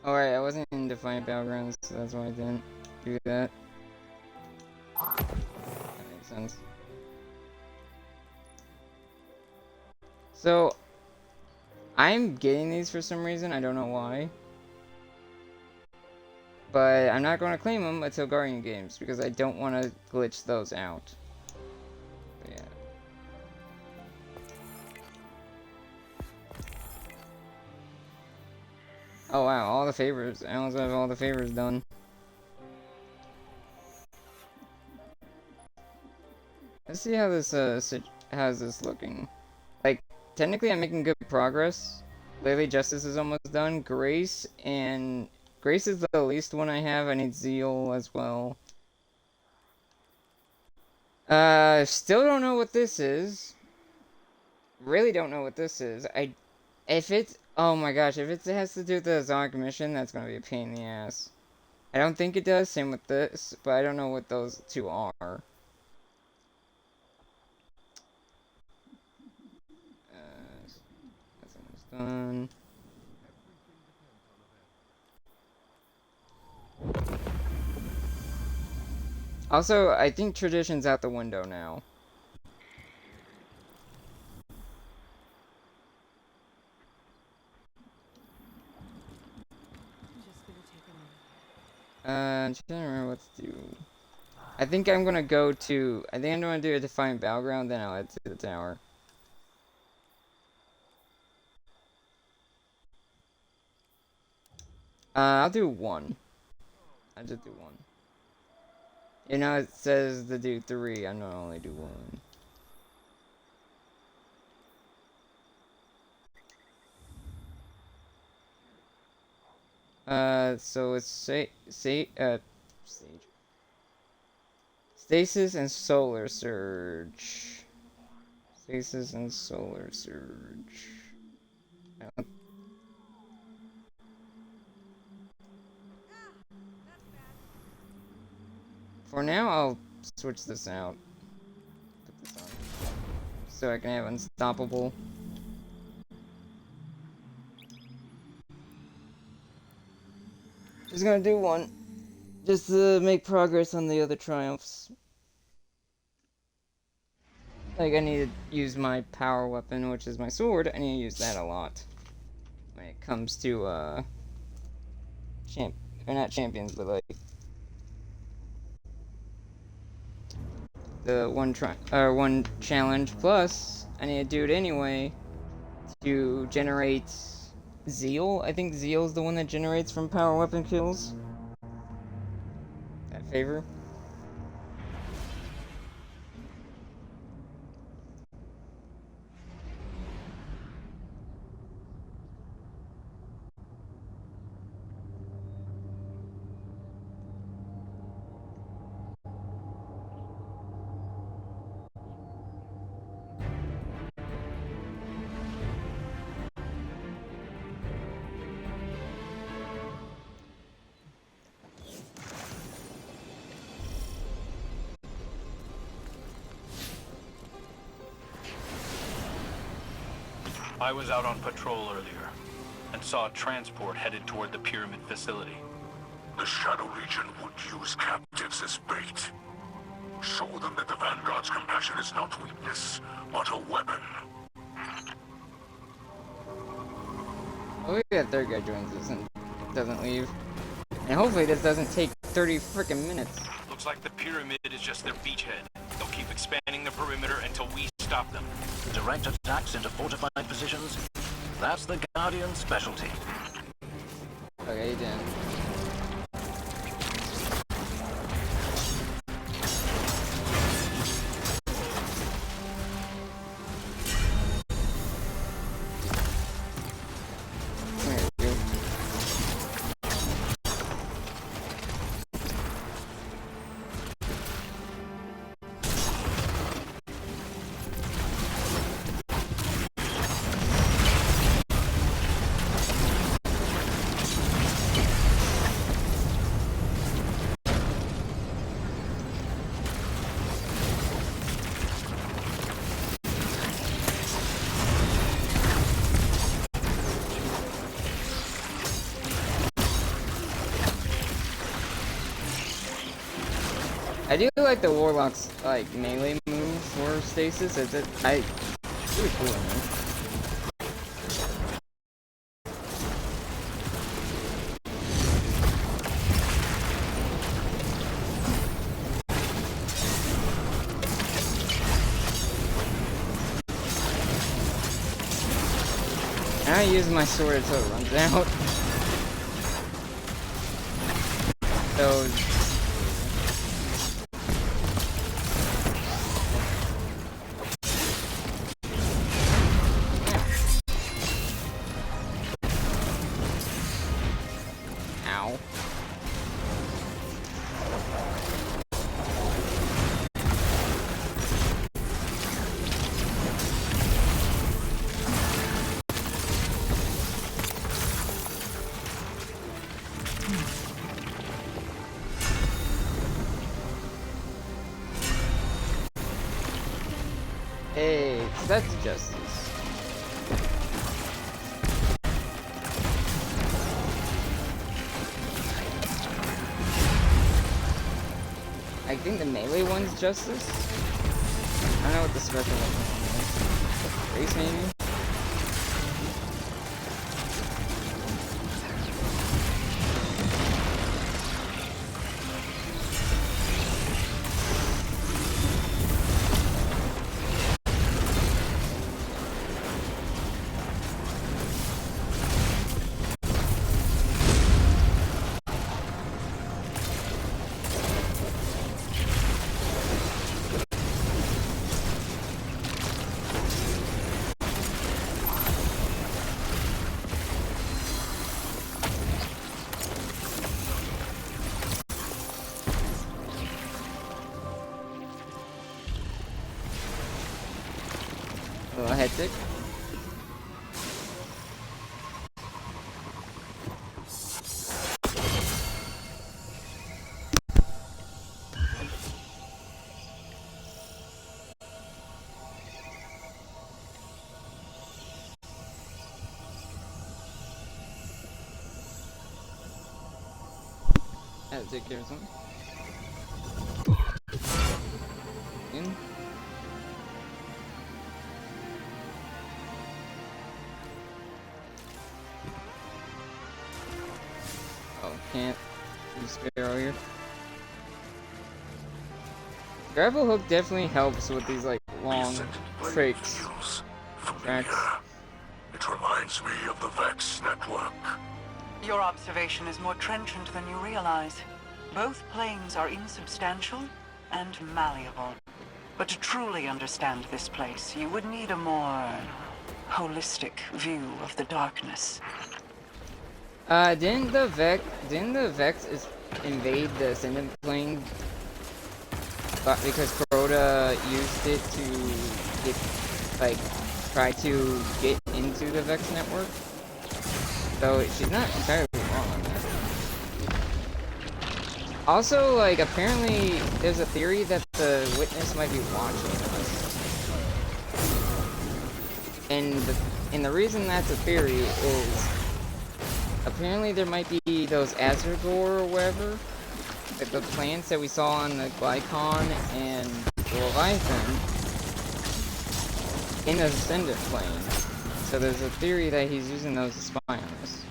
Alright, I wasn't in Defiant Battlegrounds, so that's why I didn't do that. That makes sense. So, I'm getting these for some reason, I don't know why. But I'm not going to claim them until Guardian Games, because I don't want to glitch those out. But yeah. Oh wow, all the favors. I also have all the favors done. Let's see how this how's this looking. Like, technically I'm making good progress. Lately Justice is almost done. Grace is the least one I have. I need Zeal as well. Still don't know what this is. Really don't know what this is. If it's, oh my gosh, if it has to do with the Zonic mission, that's gonna be a pain in the ass. I don't think it does, same with this, but I don't know what those two are. That's almost done. Also, I think Tradition's out the window now. I'm trying to remember what to do. I think I'm gonna go to. I think I'm gonna do a Defiant Battleground, then I'll head to the tower. I'll do one. I'll just do one. You know, it says to do 3. I'm gonna only do 1. So it's Sage. Stasis and Solar Surge. Stasis and Solar Surge. For now, I'll switch this out. Put this on. So I can have Unstoppable. Just gonna do 1. Just to make progress on the other triumphs. Like, I need to use my power weapon, which is my sword. I need to use that a lot. When it comes to, or not champions, but like the one challenge. Plus, I need to do it anyway to generate Zeal. I think Zeal's the one that generates from power weapon kills. That favor. I was out on patrol earlier and saw a transport headed toward the pyramid facility. The Shadow Legion would use captives as bait. Show them that the Vanguard's compassion is not weakness, but a weapon. Oh, that third guy joins us and doesn't leave. And hopefully this doesn't take 30 freaking minutes. Looks like the pyramid is just their beachhead. They'll keep expanding the perimeter until we stop them. Direct attacks into fortified positions? That's the Guardian's specialty. Okay, then. I do like the Warlock's like melee move for stasis. It's really cool. Man. I use my sword until it runs out. So. Hey, so that's justice. I think the melee one's justice. I don't know what the special one is. Grace, maybe? A little hectic. Had to take care of something. In. Use failure. Grapple hook definitely helps with these like long tricks. It reminds me of the Vex network. Your observation is more trenchant than you realize. Both planes are insubstantial and malleable. But to truly understand this place, you would need a more holistic view of the darkness. Didn't the Vex invade the Ascendant Plane? But because Crota used it to get, like, try to get into the Vex network? So she's not entirely wrong on that. Also, like, apparently there's a theory that the Witness might be watching us. And the reason that's a theory is apparently there might be those Azergor or whatever, like the plants that we saw on the Glycon and the Leviathan in the Ascendant Plane. So there's a theory that he's using those to spy on us.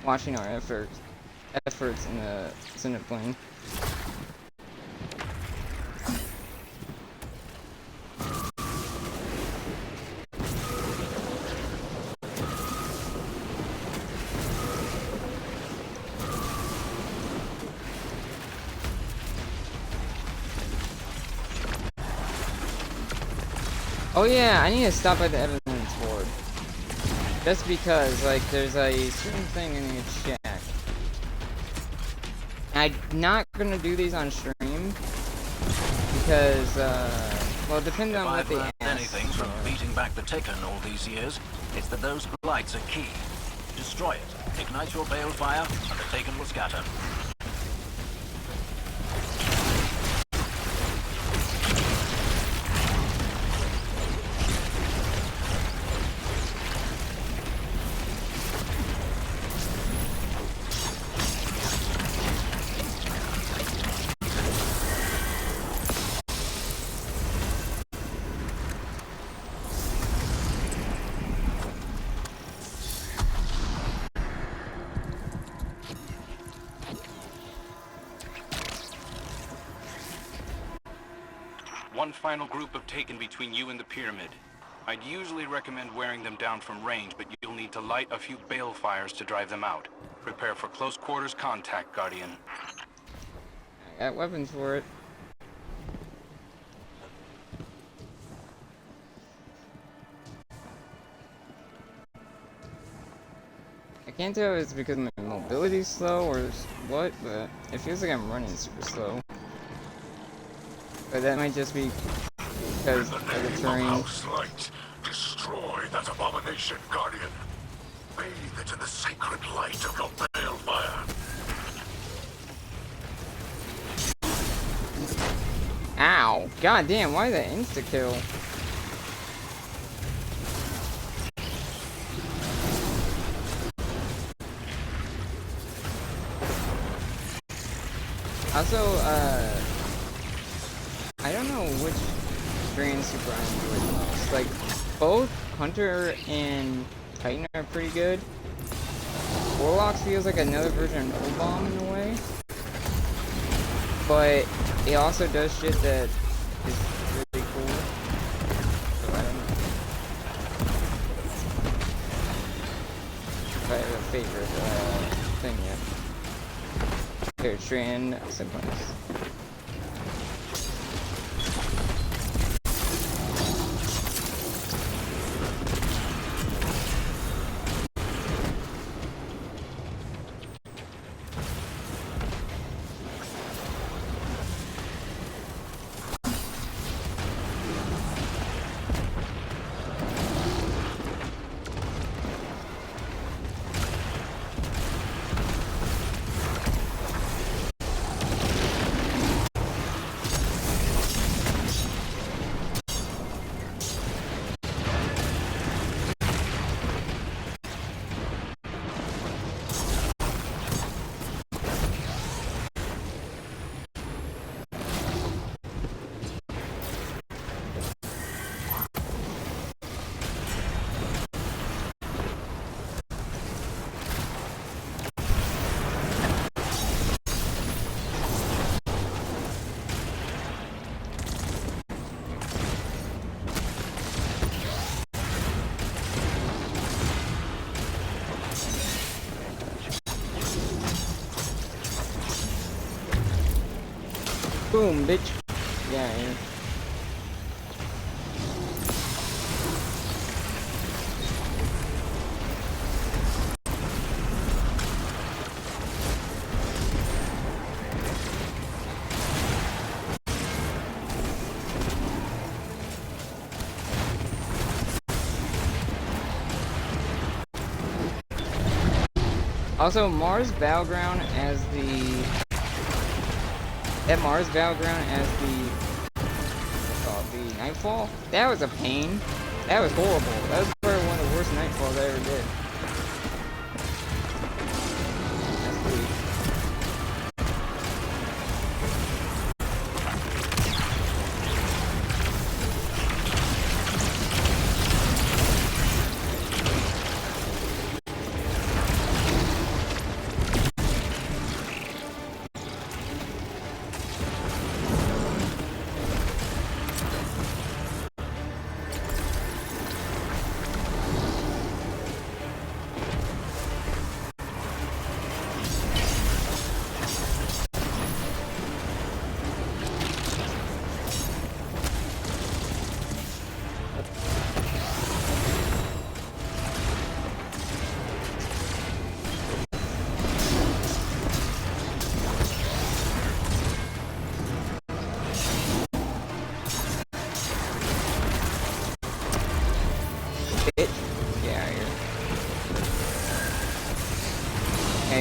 Watching our efforts in the Ascendant Plane. Oh yeah, I need to stop at the evidence board. Just because, like, there's a certain thing in the chat. I'm not gonna do these on stream because, well, it depends on what they ask. If I've learned anything from beating back the Taken all these years, it's that those blights are key. Destroy it, ignite your balefire, and the Taken will scatter. One final group of Taken between you and the pyramid. I'd usually recommend wearing them down from range, but you'll need to light a few balefires to drive them out. Prepare for close quarters contact, Guardian. I got weapons for it. I can't tell if it's because my mobility's slow or what, but it feels like I'm running super slow. But that might just be because of the terrain. House light, destroy that abomination, Guardian. Bathe it in the sacred light of your balefire. Ow! God damn! Why that insta kill? Also, I don't know which Drain Super I enjoy the most. Like, both Hunter and Titan are pretty good. Warlocks feels like another version of O-Bomb in a way. But it also does shit that is really cool. So I don't know. If I have a favorite thing yet. Here, Train sequence. Boom, bitch. Yeah, yeah. Also, Mars Battleground as the the Nightfall. That was a pain. That was horrible. That was probably one of the worst Nightfalls I ever did. That's weak.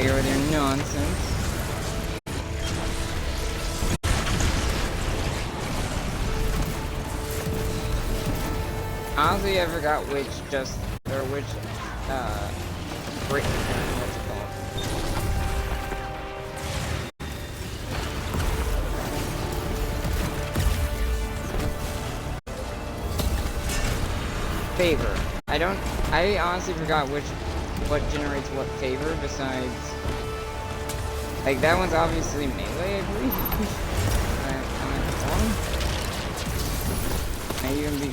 You're with your nonsense. Honestly, I forgot which break, what's it called? Favor. I honestly forgot what generates what favor besides, like, that one's obviously melee, I believe. Am I wrong? May even be,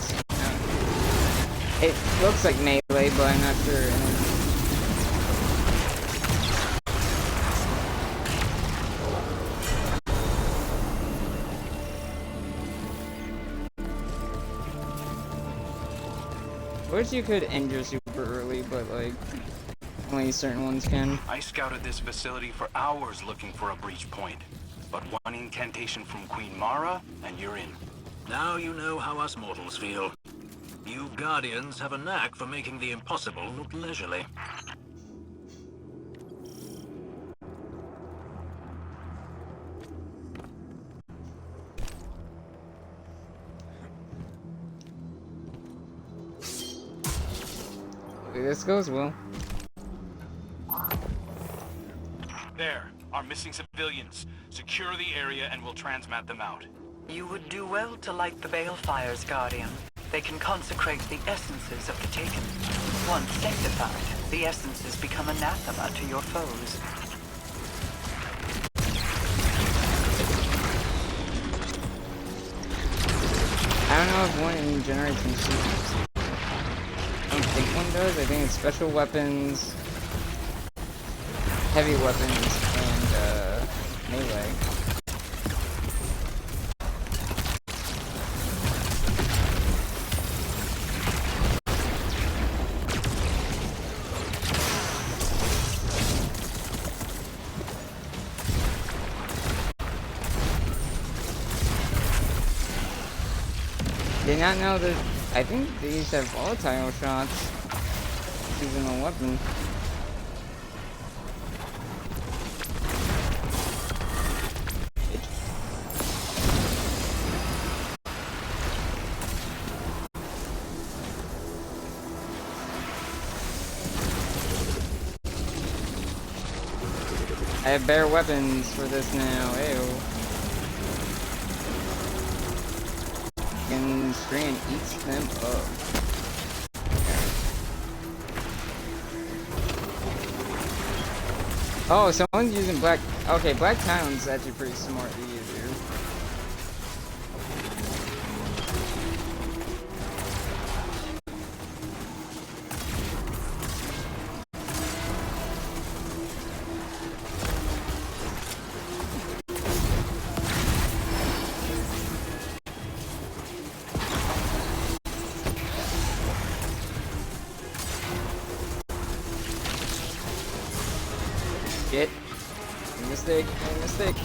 it looks like melee, but I'm not sure. I wish you could end your super early, but like, only certain ones can. I scouted this facility for hours looking for a breach point. But one incantation from Queen Mara, and you're in. Now you know how us mortals feel. You Guardians have a knack for making the impossible look leisurely. This goes well. There, our missing civilians. Secure the area and we'll transmat them out. You would do well to light the balefires, Guardian. They can consecrate the essences of the Taken. Once sanctified, the essences become anathema to your foes. I don't know if one generates machines. I don't think one does. I think it's special weapons, heavy weapons, and melee. Did not know that. I think these have volatile shots. Using a weapon. I have better weapons for this now. Ew. And Strand eats them up. Oh, someone's using black. Okay, Black Talon's actually pretty smart to use here. Mistake. Mistake.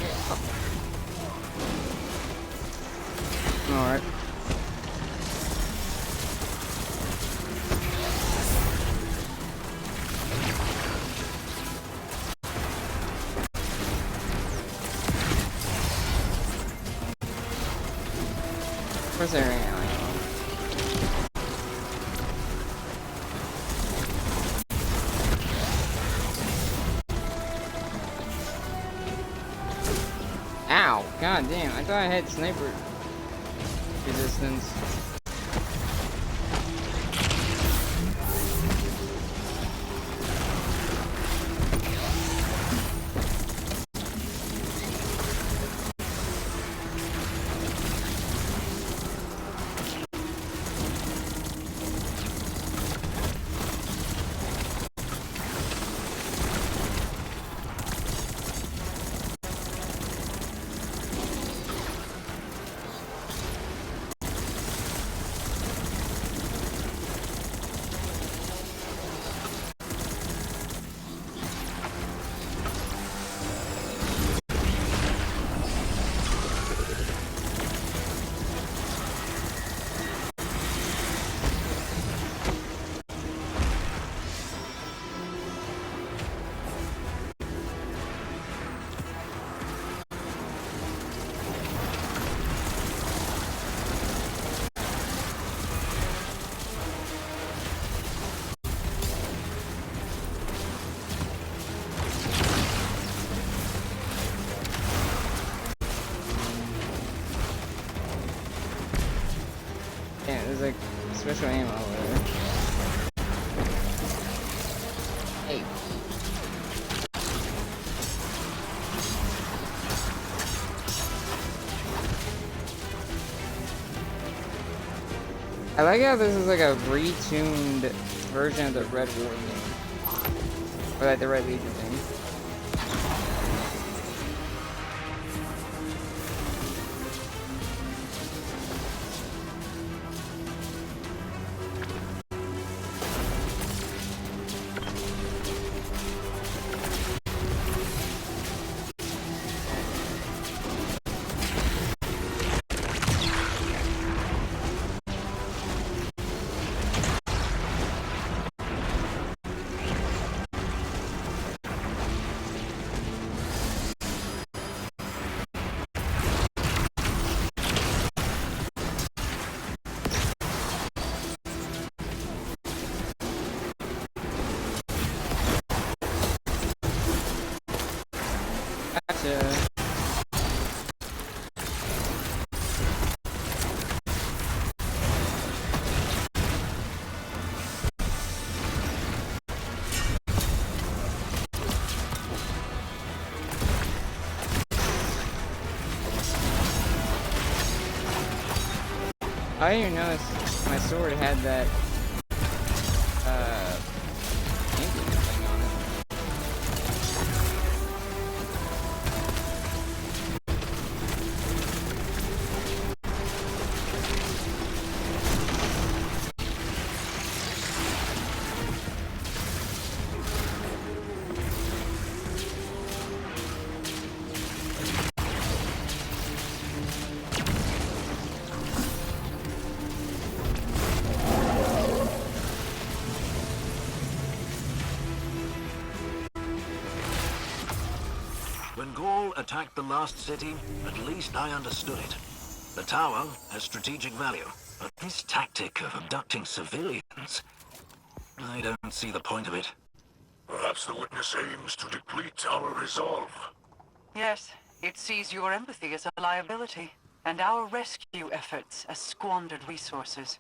Alright. Where's there ammo? Ow! God damn, I thought I had sniper resistance. Yeah, there's like special ammo over there. Hey. I like how this is like a retuned version of the Red War game. Or like the Red Legion thing. Gotcha. I didn't even notice my sword had that Indian thing on it. When Gaul attacked the last city, at least I understood it. The tower has strategic value, but this tactic of abducting civilians, I don't see the point of it. Perhaps the witness aims to deplete our resolve. Yes, it sees your empathy as a liability, and our rescue efforts as squandered resources.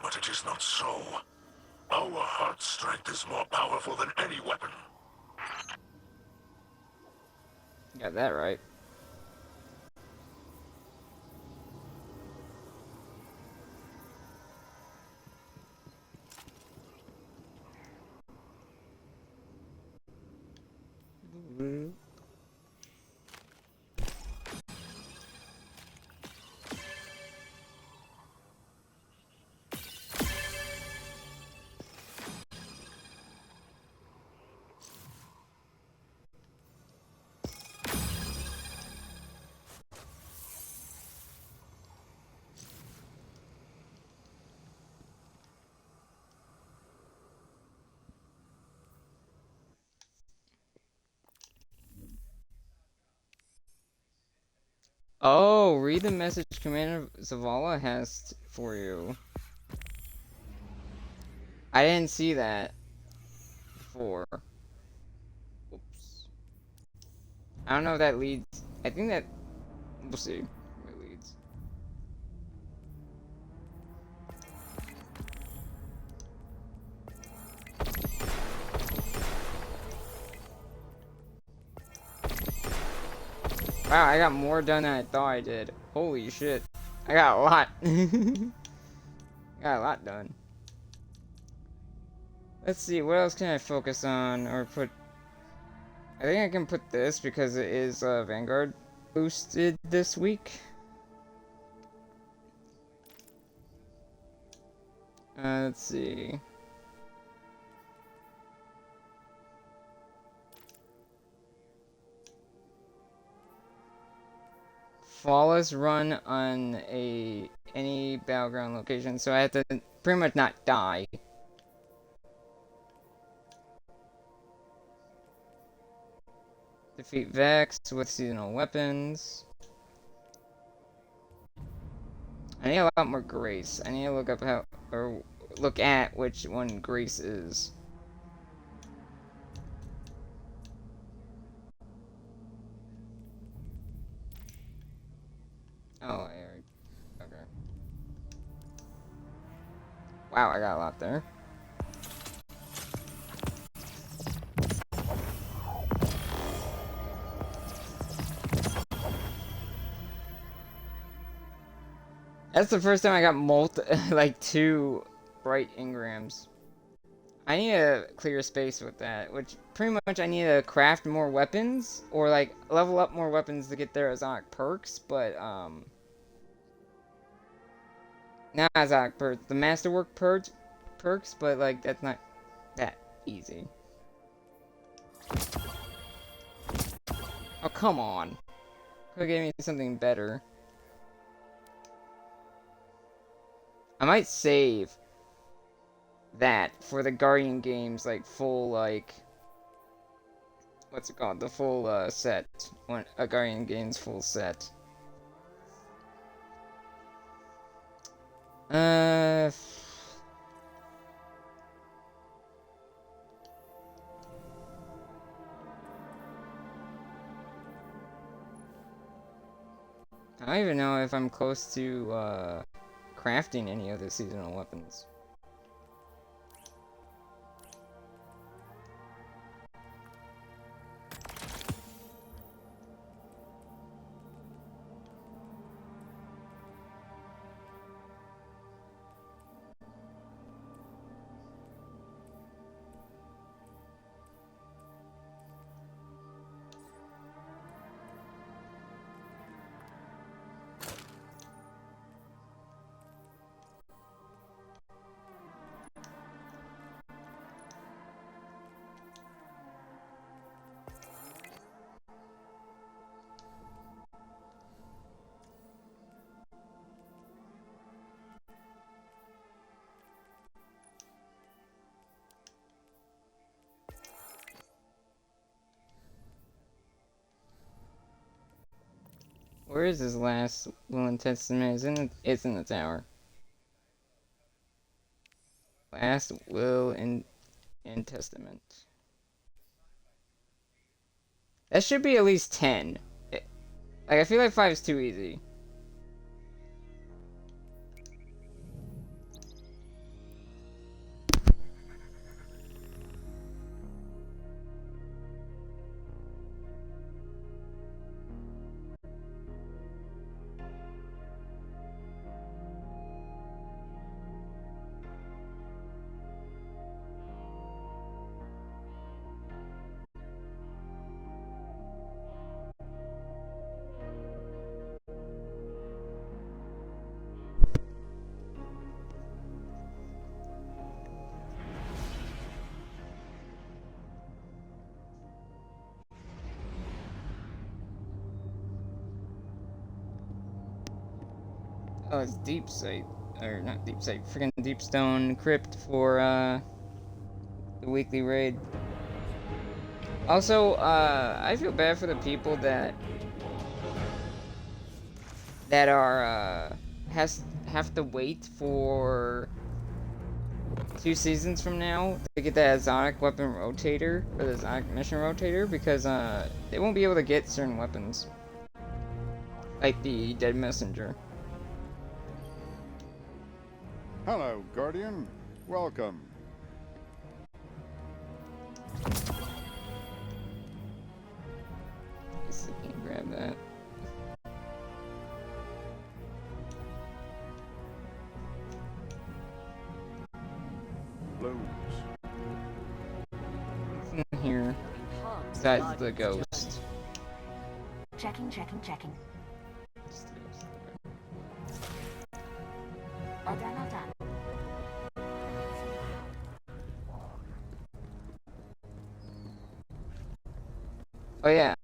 But it is not so. Our heart strength is more powerful than any weapon. Got that right. Oh, read the message Commander Zavala has for you. I didn't see that before. Oops. I don't know if that leads. I think that. We'll see where it leads. Wow, I got more done than I thought I did. Holy shit. I got a lot. Got a lot done. Let's see, what else can I focus on or put? I think I can put this because it is Vanguard boosted this week. Let's see. Flawless run on any battleground location, so I have to pretty much not die. Defeat Vex with seasonal weapons. I need a lot more Grace. I need to look up how, or look at which one Grace is. Oh, okay. Wow, I got a lot there. That's the first time I got like 2 bright engrams. I need to clear space with that, which pretty much I need to craft more weapons, or like level up more weapons to get their exotic perks, but not exotic perks, the masterwork perks, but like that's not that easy. Oh, come on. Could've gave me something better. I might save that for the Guardian games, like full, like, what's it called? The full set. A Guardian games full set. I don't even know if I'm close to crafting any of the seasonal weapons. Where is this last will and testament? It's in the tower. Last will and testament. That should be at least 10. Like, I feel like 5 is too easy. Oh, it's Deep Sight. Or not Deep Sight, freaking Deep Stone Crypt for the weekly raid. Also, I feel bad for the people that that are have to wait for 2 seasons from now to get that exotic weapon rotator, or the exotic mission rotator, because they won't be able to get certain weapons, like the dead messenger. Hello, Guardian. Welcome. Guess I can't grab that. Blows. What's in here besides the ghost? Checking. Just the ghost. All done. Oh yeah.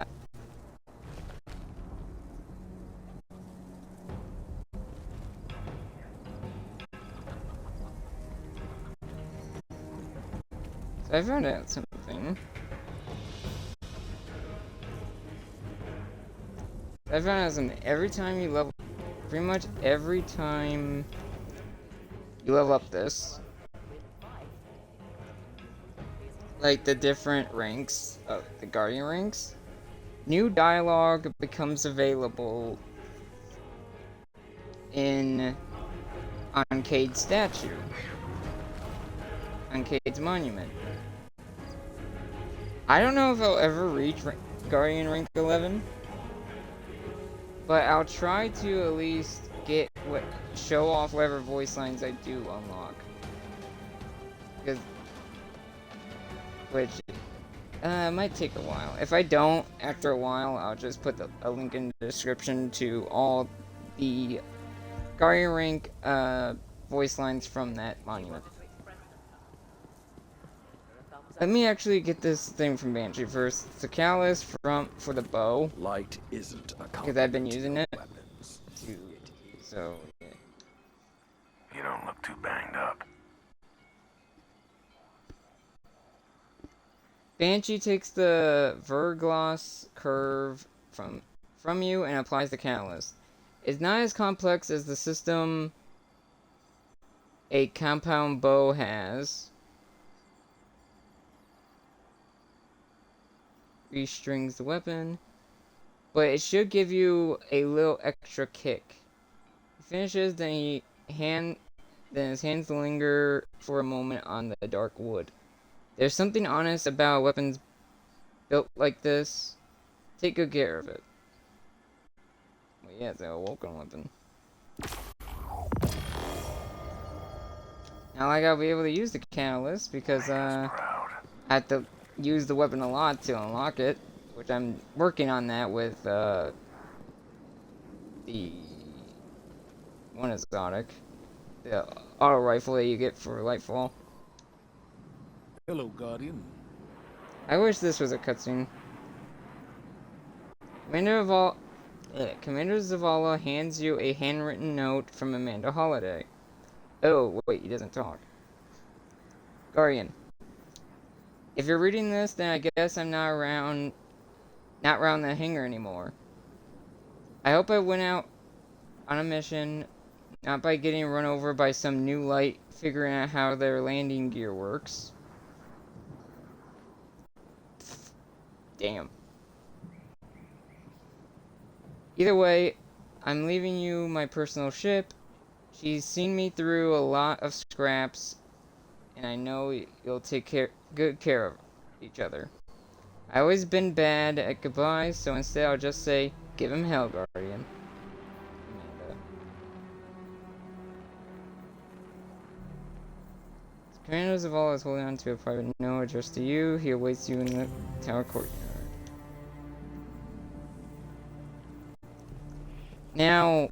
So I found out something. I found out something. Every time you level, pretty much every time you level up this, like the different ranks of the Guardian ranks, new dialogue becomes available on Cade's statue, on Cade's monument. I don't know if I'll ever reach Guardian rank 11, but I'll try to at least show off whatever voice lines I do unlock. Which might take a while. If I don't, after a while, I'll just put a link in the description to all the Guardian rank voice lines from that monument. Let me actually get this thing from Banshee first. It's a callus for the bow. Light isn't a because I've been using it. weapons. So yeah. You don't look too banged up. Banshee takes the Vergloss curve from you and applies the catalyst. It's not as complex as the system a compound bow has. Restrings the weapon, but it should give you a little extra kick. He finishes, then his hands linger for a moment on the dark wood. There's something honest about weapons built like this. Take good care of it. Well, yeah, it's a Vulcan weapon. Now I gotta be able to use the catalyst because I have to use the weapon a lot to unlock it, which I'm working on that with the one exotic, the auto rifle that you get for Lightfall. Hello, Guardian. I wish this was a cutscene. Commander Zavala hands you a handwritten note from Amanda Holiday. Oh, wait, he doesn't talk. Guardian. If you're reading this, then I guess I'm not around the hangar anymore. I hope I went out on a mission, not by getting run over by some new light figuring out how their landing gear works. Damn. Either way, I'm leaving you my personal ship. She's seen me through a lot of scraps, and I know you'll take good care of each other. I always been bad at goodbyes, so instead I'll just say, give him hell, Guardian. Amanda. Commander Zavala is holding on to a private note addressed to you. He awaits you in the tower courtyard. Now,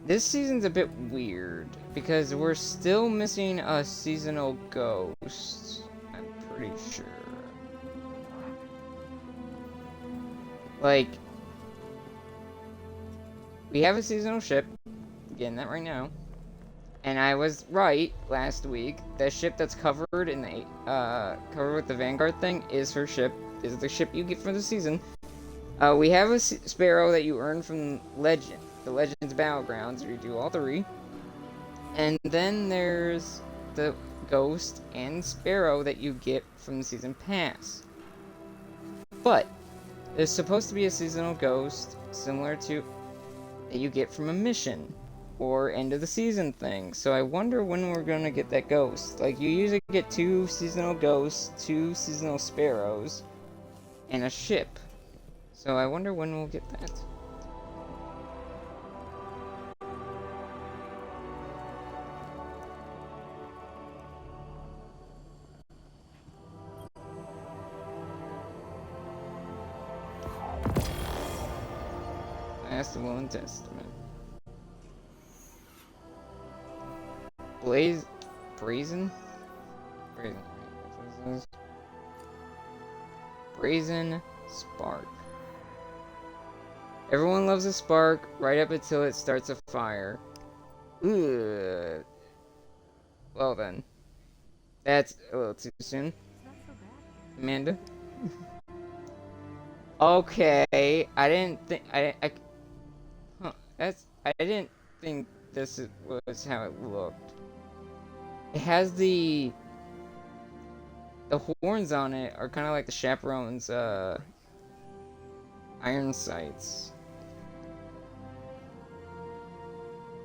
this season's a bit weird, because we're still missing a seasonal ghost, I'm pretty sure. Like, we have a seasonal ship, getting that right now, and I was right last week, the ship that's covered in the, covered with the Vanguard thing is her ship, is the ship you get for the season. We have a sparrow that you earn from the Legends Battlegrounds, where you do all 3. And then there's the ghost and sparrow that you get from the season pass. But there's supposed to be a seasonal ghost similar to that you get from a mission or end of the season thing. So I wonder when we're gonna get that ghost. Like, you usually get 2 seasonal ghosts, 2 seasonal sparrows, and a ship. So I wonder when we'll get that. Last Will and Testament. Brazen? Brazen. What is this? Brazen Spark. Everyone loves a spark right up until it starts a fire. Ugh. Well then. That's a little too soon. Amanda? Okay. I didn't think... Huh. I didn't think this was how it looked. It has the horns on it are kind of like the chaperone's, iron sights.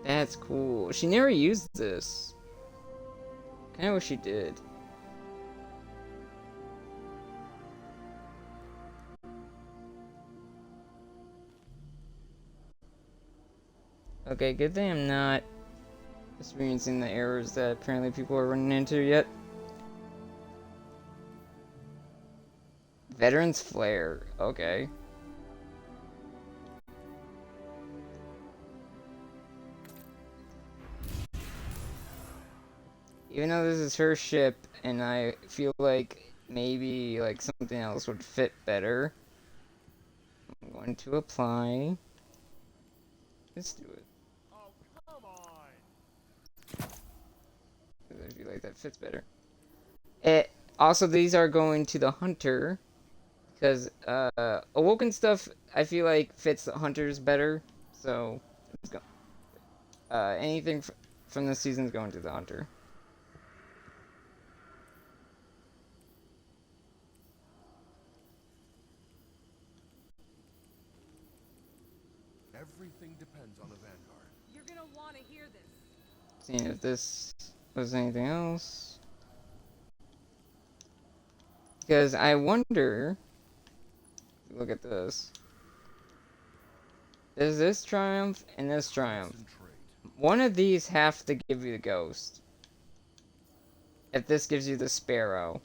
That's cool. She never used this. Kinda wish she did. Okay, good thing I'm not experiencing the errors that apparently people are running into yet. Veteran's Flare. Okay. Even though this is her ship, and I feel like maybe like something else would fit better, I'm going to apply. Let's do it. Oh, come on. I feel like that fits better. Also, these are going to the hunter, because awoken stuff I feel like fits the hunters better. So let's go. Anything from this season is going to the hunter. Everything depends on the Vanguard. You're gonna want to hear this. Seeing if this was anything else. Because I wonder... Look at this. There's this Triumph and this Triumph. One of these have to give you the Ghost. If this gives you the Sparrow.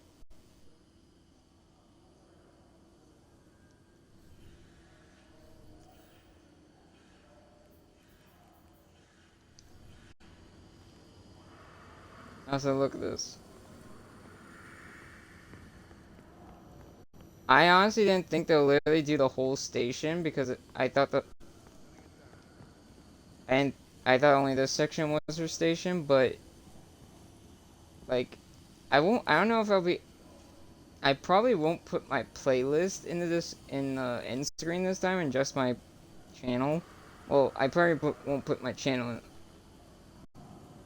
Also, look at this. I honestly didn't think they'll literally do the whole station because I thought that... And I thought only this section was her station, but... Like, I don't know if I'll be... I probably won't put my playlist into this, in the end screen this time, and just my channel. Well, I probably won't put my channel in...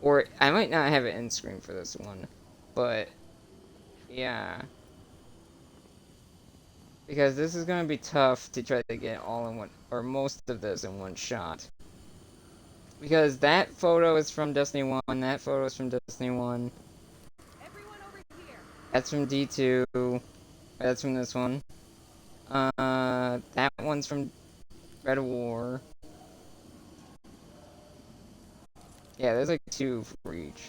Or, I might not have an end screen for this one. But, yeah. Because this is going to be tough to try to get all in one, or most of this in one shot. Because that photo is from Destiny 1, that photo is from Destiny 1. Everyone over here. That's from D2. That's from this one. That one's from Red War. Yeah, there's like 2 for each.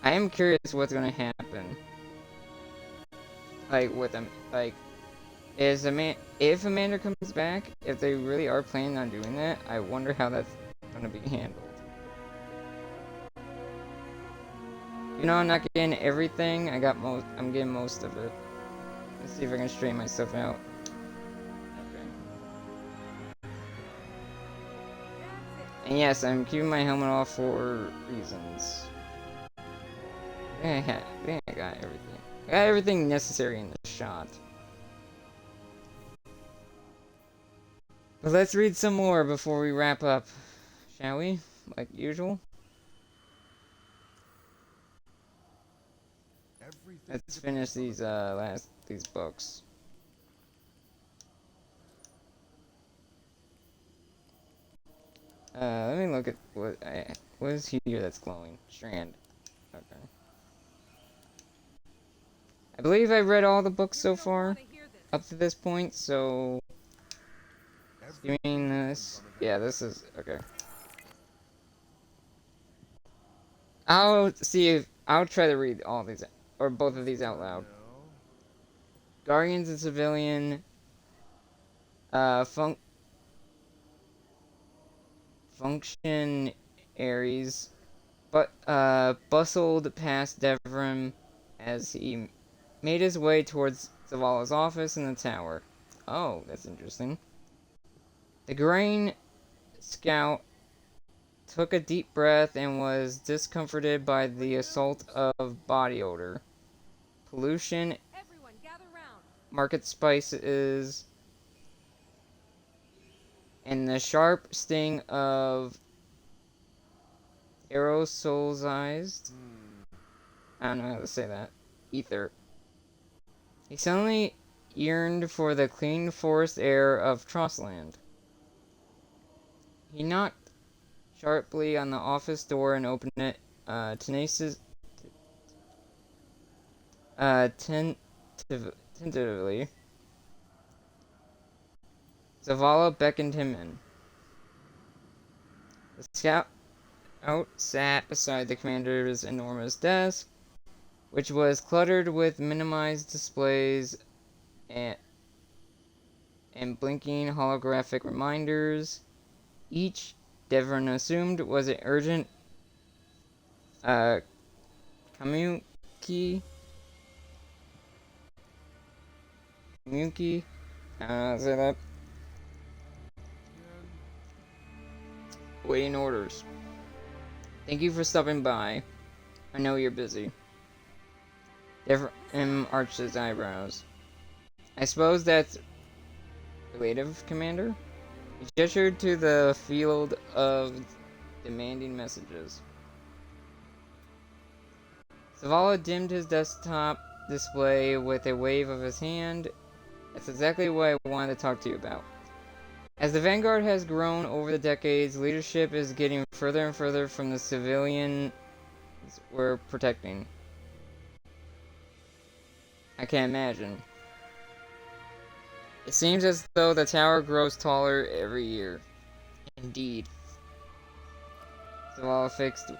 I am curious what's gonna happen. Like, with them, like, if Amanda comes back, if they really are planning on doing that, I wonder how that's gonna be handled. You know, I'm not getting everything. I'm getting most of it. Let's see if I can straighten myself out. Okay. And yes, I'm keeping my helmet off for reasons. I think I got everything. I got everything necessary in the shot. But let's read some more before we wrap up, shall we? Like usual. Let's finish these these books. Let me look at what is here that's glowing? Strand. Okay. I believe I read all the books so far up to this point, so doing this. Yeah, this is okay. I'll see if I'll try to read all these or both of these out loud. Guardians and Civilian functionaries but bustled past Devrim as he made his way towards Zavala's office in the tower. Oh, that's interesting. The Grain Scout took a deep breath and was discomforted by the assault of body odor, pollution, market spices, and the sharp sting of aerosolized, I don't know how to say that, ether. He suddenly yearned for the clean forest air of Trossland. He knocked sharply on the office door and opened it, tentatively. Zavala beckoned him in. The scout sat beside the commander's enormous desk, which was cluttered with minimized displays and blinking holographic reminders. Each, Devrim assumed, was an urgent communique. I don't know how to say that. Waiting orders. Thank you for stopping by. I know you're busy. Devrim arched his eyebrows. I suppose that's relative, Commander? He gestured to the field of demanding messages. Zavala dimmed his desktop display with a wave of his hand. That's exactly what I wanted to talk to you about. As the Vanguard has grown over the decades, leadership is getting further and further from the civilians we're protecting. I can't imagine. It seems as though the tower grows taller every year. Indeed. Zavala fixed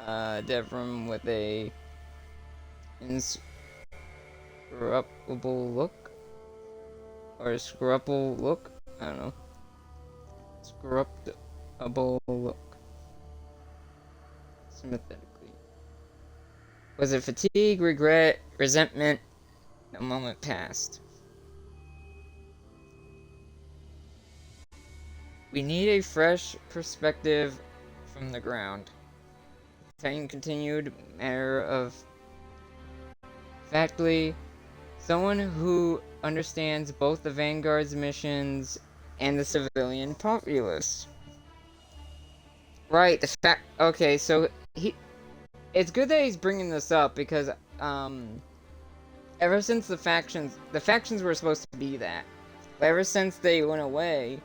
Devrim with a inscrutable look. Or scrupple look? I don't know. Scruptable look. Sympathetically. Was it fatigue, regret, resentment? The moment passed. We need a fresh perspective from the ground. Titan continued, matter of factly, someone who understands both the Vanguard's missions and the civilian populace. Right, okay, so it's good that he's bringing this up because, ever since the factions were supposed to be that, but ever since they went away,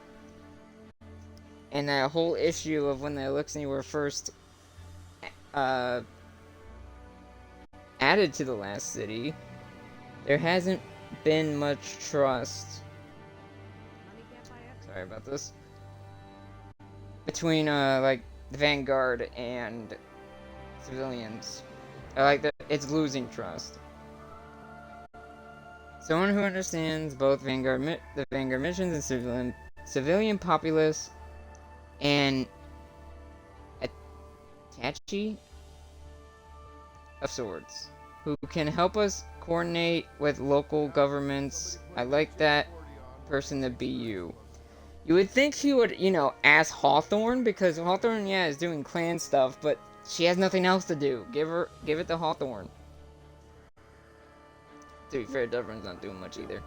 and that whole issue of when the Elixir were first, added to the last city, there hasn't been much trust. Sorry about this. Between, like, the Vanguard and civilians. It's losing trust. Someone who understands both the Vanguard missions and civilian populace and Tachi of sorts, who can help us coordinate with local governments. I like that person to be you. You would think she would, you know, ask Hawthorne, because Hawthorne, yeah, is doing clan stuff, but she has nothing else to do. Give it to Hawthorne. To be fair, Devrin's not doing much either.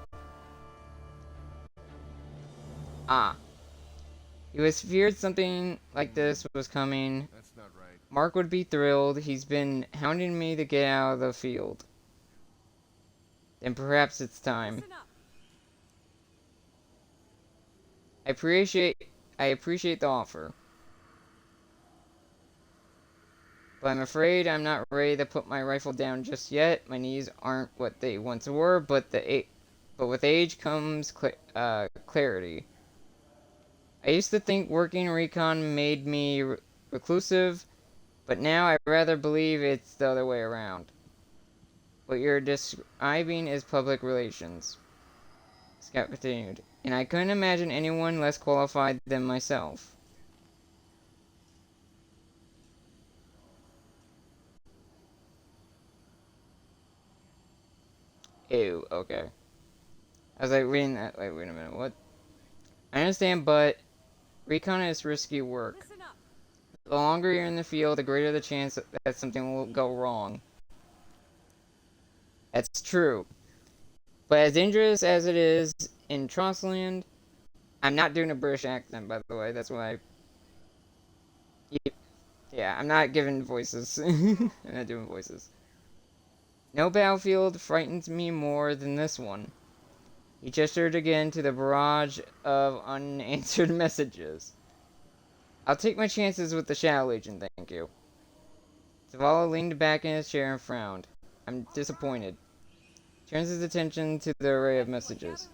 Ah. He was feared something like this was coming. That's not right. Mark would be thrilled. He's been hounding me to get out of the field. Then perhaps it's time. Listen up. I appreciate the offer. But I'm afraid I'm not ready to put my rifle down just yet. My knees aren't what they once were, but with age comes clarity. I used to think working recon made me reclusive, but now I rather believe it's the other way around. What you're describing is public relations. Scout continued, and I couldn't imagine anyone less qualified than myself. Ew, okay. I was like reading that, like, wait a minute, what? I understand, but recon is risky work. Listen up. The longer you're in the field, the greater the chance that something will go wrong. That's true. But as dangerous as it is in Trostland, I'm not doing a British accent, by the way, that's why. Yeah, I'm not giving voices. I'm not doing voices. No battlefield frightens me more than this one. He gestured again to the barrage of unanswered messages. I'll take my chances with the Shadow Legion, thank you. Zavala leaned back in his chair and frowned. I'm disappointed. Turns his attention to the array of messages.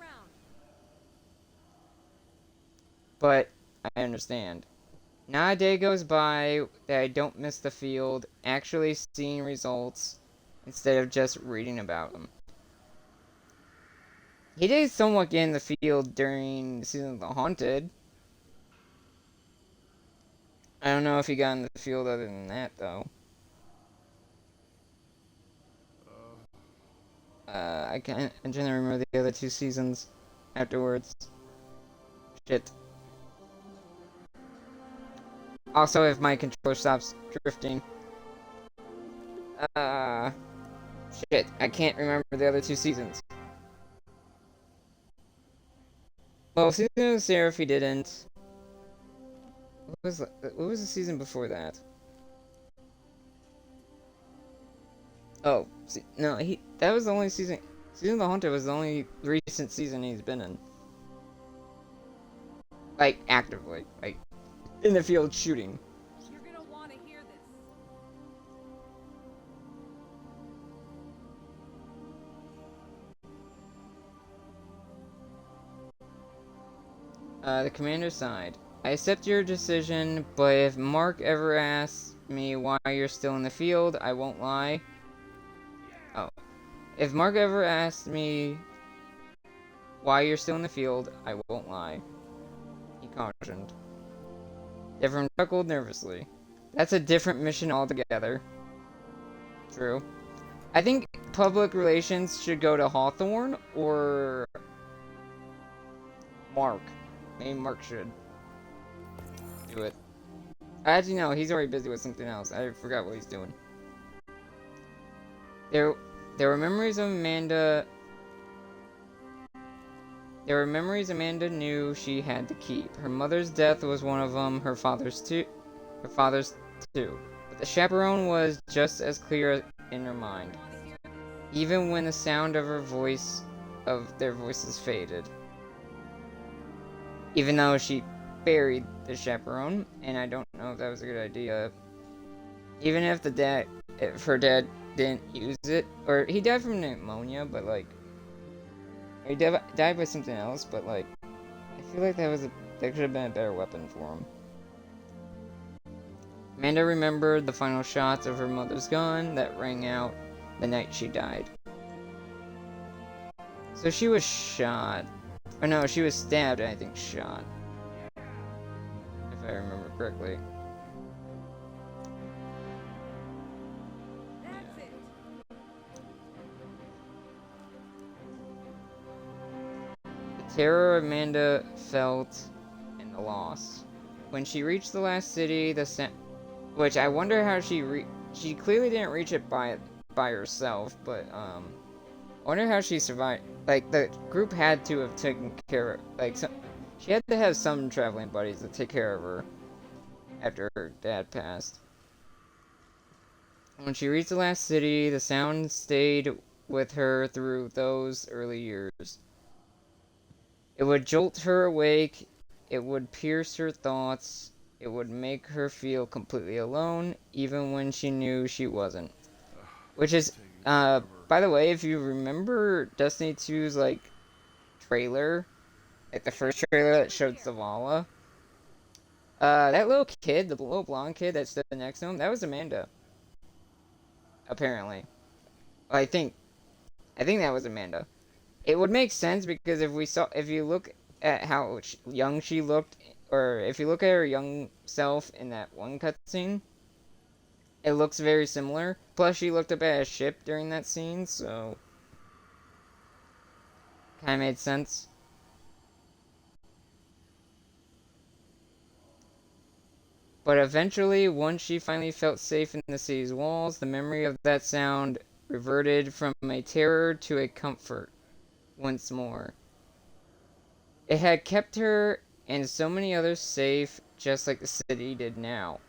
But I understand. Not a day goes by that I don't miss the field, actually seeing results, instead of just reading about them. He did somewhat get in the field during the season of the Haunted. I don't know if he got in the field other than that, though. I'm trying to remember the other 2 seasons afterwards. Shit. Also, if my controller stops drifting. Shit, I can't remember the other 2 seasons. Well, season of Seraph he didn't. What was the season before that? Oh, no, that was the only season. Season of the Hunter was the only recent season he's been in. Like, actively. Like, in the field shooting. You're gonna want to hear this. The commander sighed. I accept your decision, but if Mark ever asks me why you're still in the field, I won't lie. Oh. If Mark ever asks me why you're still in the field, I won't lie. He cautioned. Devrim chuckled nervously. That's a different mission altogether. True. I think public relations should go to Hawthorne or Mark. Maybe Mark should do it. Actually, no, he's already busy with something else. I forgot what he's doing. There were memories of Amanda. There were memories Amanda knew she had to keep. Her mother's death was one of them. Her father's too. But the chaperone was just as clear in her mind, even when the sound of their voices faded. Even though she buried the chaperone, and I don't know if that was a good idea. Even if her dad didn't use it, or he died from pneumonia, but like, he died by something else, but like, I feel like that could have been a better weapon for him. Amanda remembered the final shots of her mother's gun that rang out the night she died. So she was shot. Or no, she was stabbed and I think shot. If I remember correctly. That's it. The terror Amanda felt a loss. When she reached the last city, which I wonder how she clearly didn't reach it by herself, but I wonder how she survived. Like, the group had to have taken care of, like, she had to have some traveling buddies to take care of her after her dad passed. When she reached the last city, the sound stayed with her through those early years. It would jolt her awake, it would pierce her thoughts, it would make her feel completely alone, even when she knew she wasn't. Which is, by the way, if you remember Destiny 2's, like, trailer, like the first trailer that showed Zavala, that little kid, the little blonde kid that stood next to him, that was Amanda. Apparently. I think that was Amanda. It would make sense because if you look at how young she looked, or if you look at her young self in that one cutscene, it looks very similar. Plus, she looked up at a ship during that scene, so kind of made sense. But eventually, once she finally felt safe in the city's walls, the memory of that sound reverted from a terror to a comfort once more. It had kept her and so many others safe, just like the city did now.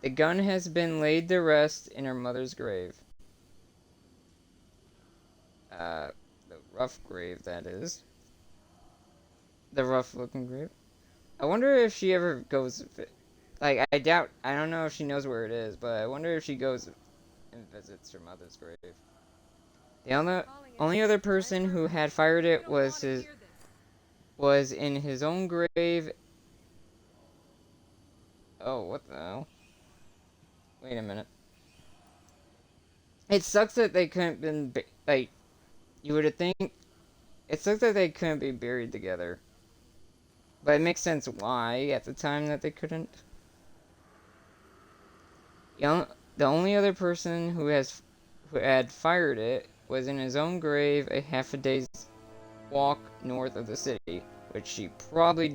The gun has been laid to rest in her mother's grave. The rough grave, that is. The rough-looking grave. I wonder if she ever goes... Like, I don't know if she knows where it is, but I wonder if she goes and visits her mother's grave. The only other person who had fired it was in his own grave. Oh, what the hell? Wait a minute. It sucks that they couldn't been like, you would have think. It sucks that they couldn't be buried together. But it makes sense why at the time that they couldn't. The only other person who had fired it was in his own grave, a half a day's walk north of the city, which she probably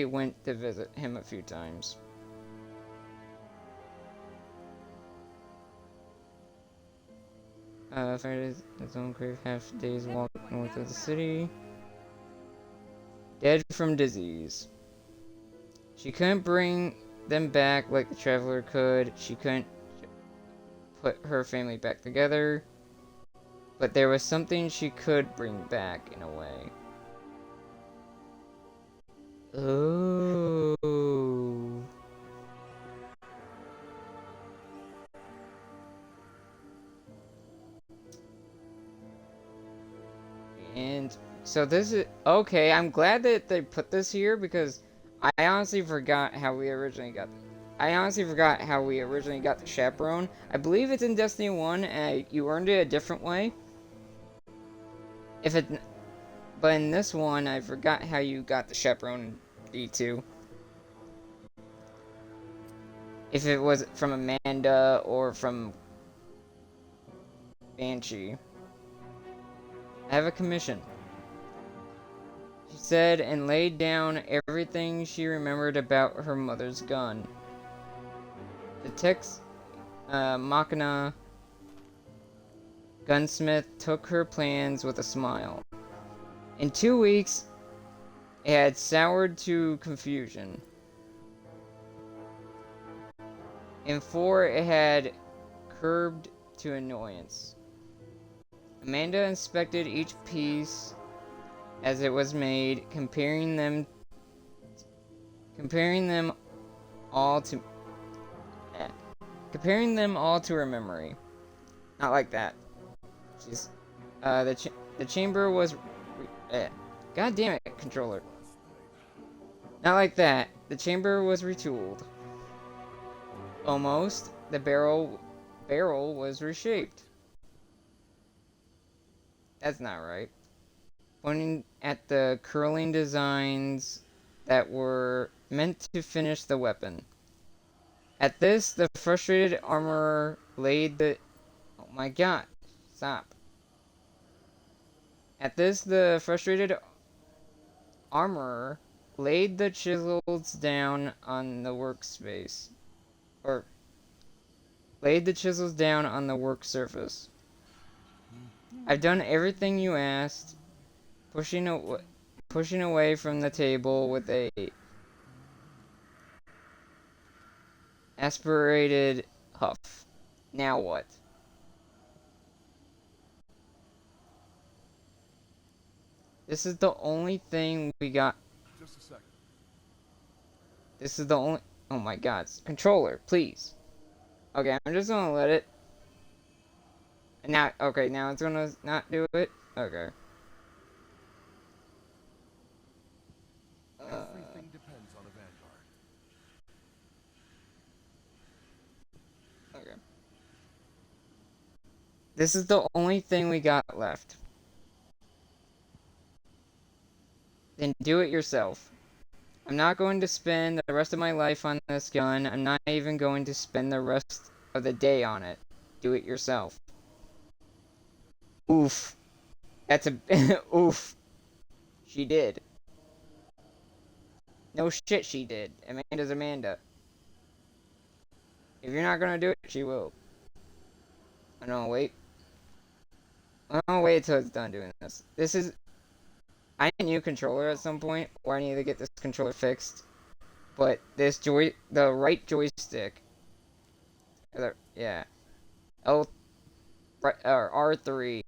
went to visit him a few times. Fired his own grave, half a day's walk north of the city. Dead from disease. She couldn't bring them back like the traveler could. She couldn't put her family back together. But there was something she could bring back in a way. Oh. And so this is okay. I'm glad that they put this here because I honestly forgot how we originally got. I honestly forgot how we originally got the chaperone. I believe it's in Destiny 1, and you earned it a different way. But in this one, I forgot how you got the chaperone in D2. If it was from Amanda or from Banshee. I have a commission. She said and laid down everything she remembered about her mother's gun. The Tex Machina gunsmith took her plans with a smile. In 2 weeks, it had soured to confusion. In 4, it had curbed to annoyance. Amanda inspected each piece as it was made, comparing them all to her memory. Not like that. The chamber was God damn it, controller. Not like that. The chamber was retooled. Almost. The barrel was reshaped. That's not right. Pointing at the curling designs that were meant to finish the weapon. At this, the frustrated armorer laid the... Oh my god. Stop. At this, the frustrated armorer laid the chisels down on the workspace. Or laid the chisels down on the work surface. I've done everything you asked, pushing away from the table with a aspirated huff. Now what? This is the only thing we got. Just a second. This is the only. Oh my god. Controller, please. Okay, I'm just gonna let it. Now, okay, now it's gonna not do it? Okay. Everything depends on a vanguard. Okay. This is the only thing we got left. Then do it yourself. I'm not going to spend the rest of my life on this gun. I'm not even going to spend the rest of the day on it. Do it yourself. Oof. That's a... Oof. She did. No shit she did. Amanda's Amanda. If you're not gonna do it, she will. I don't wait. I don't wait until it's done doing this. This is... I need a new controller at some point, or I need to get this controller fixed. But this the right joystick... Yeah. R3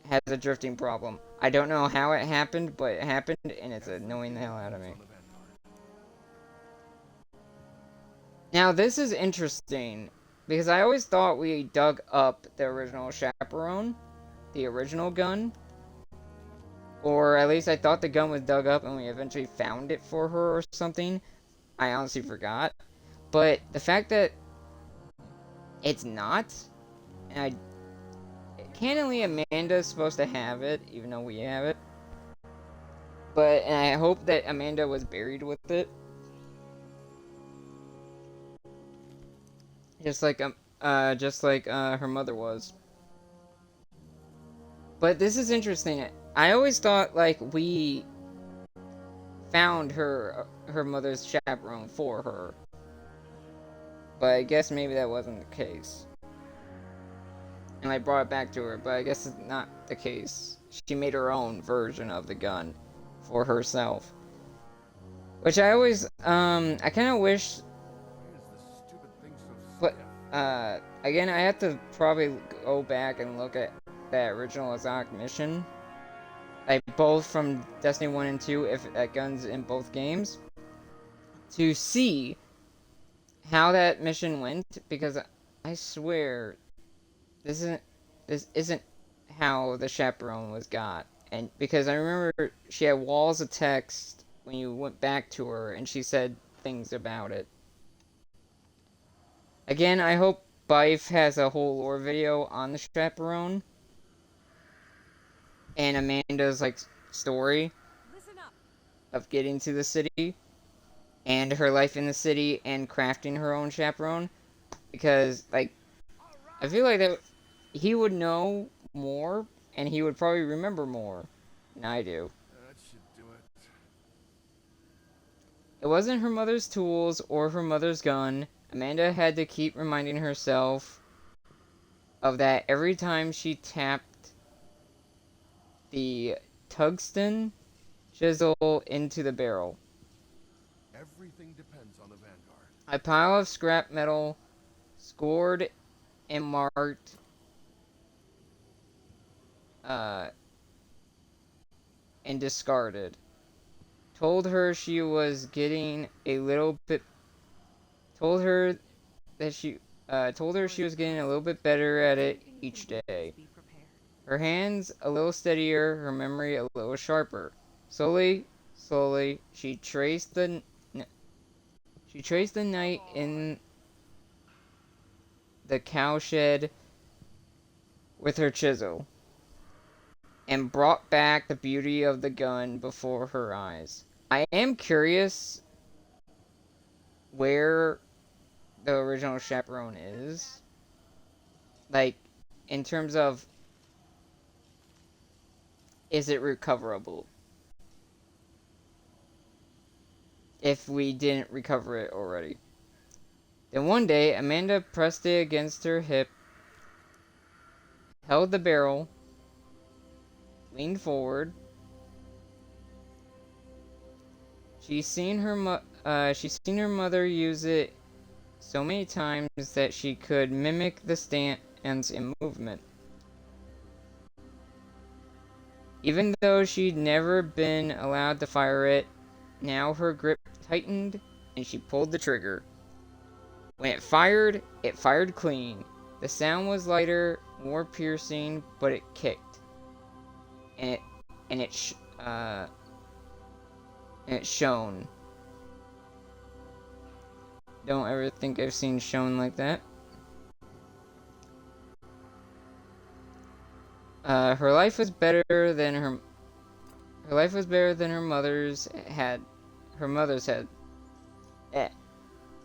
has a drifting problem. I don't know how it happened, but it happened, and it's annoying the hell out of me. Now, this is interesting, because I always thought we dug up the original chaperone, the original gun, or at least I thought the gun was dug up and we eventually found it for her or something. I honestly forgot. But the fact that it's not, and canonly Amanda's supposed to have it, even though we have it. But, and I hope that Amanda was buried with it. Just like her mother was. But this is interesting. I always thought, like, we found her mother's chaperone for her. But I guess maybe that wasn't the case. And I brought it back to her, but I guess it's not the case. She made her own version of the gun for herself. Which I always, I kind of wish... But, again, I have to probably go back and look at that original exotic mission. Like, both from Destiny 1 and 2, if that gun's in both games. To see how that mission went, because I swear... This isn't how the chaperone was got. And because I remember she had walls of text when you went back to her and she said things about it. Again, I hope Bife has a whole lore video on the chaperone and Amanda's like story of getting to the city and her life in the city and crafting her own chaperone, because like I feel like that he would know more, and he would probably remember more than I do. That should do it. It wasn't her mother's tools or her mother's gun. Amanda had to keep reminding herself of that every time she tapped the tungsten chisel into the barrel. Everything depends on the vanguard. A pile of scrap metal, scored and marked, and discarded. Told her she was getting a little bit. Told her she was getting a little bit better at it each day. Her hands a little steadier, her memory a little sharper. Slowly, she traced the night in the cowshed with her chisel, and brought back the beauty of the gun before her eyes. I am curious where the original chaperone is. Like, in terms of, is it recoverable? if we didn't recover it already. Then one day, Amanda pressed it against her hip, held the barrel, leaned forward. She's seen her mother use it so many times that she could mimic the stance and movement. Even though she'd never been allowed to fire it, now her grip tightened and she pulled the trigger. When it fired clean. The sound was lighter, more piercing, but it kicked. And it shone. Don't ever think I've seen shone like that. Her life was better than her mother's had. Her mother's had.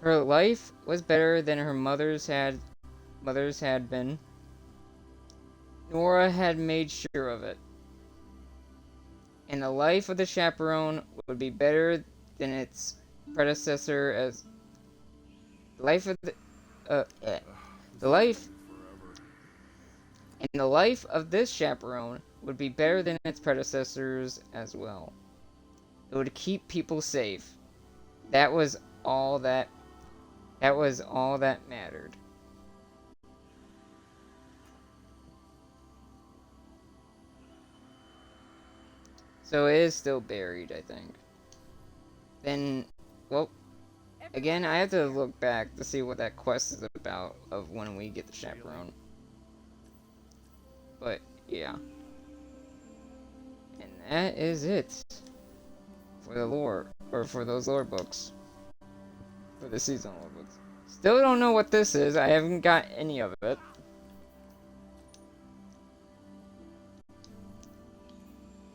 Her life was better than her mother's had been. Nora had made sure of it. And the life of the chaperone would be better than its predecessor as the life of the life of this chaperone would be better than its predecessors as well. It would keep people safe. That was all that mattered. So it is still buried, I think. Then, well, again, I have to look back to see what that quest is about of when we get the chaperone. But, yeah. And that is it for the lore, or for those lore books. For the season lore books. Still don't know what this is. I haven't got any of it.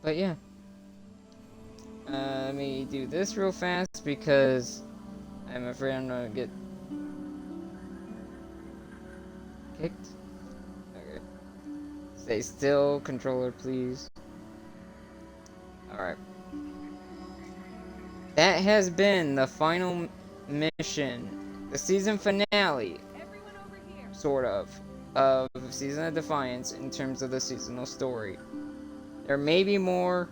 But yeah. Let me do this real fast because I'm afraid I'm gonna get kicked. Okay. Stay still, controller, please. Alright. That has been the final mission. The season finale. Sort of Season of Defiance in terms of the seasonal story. There may be more.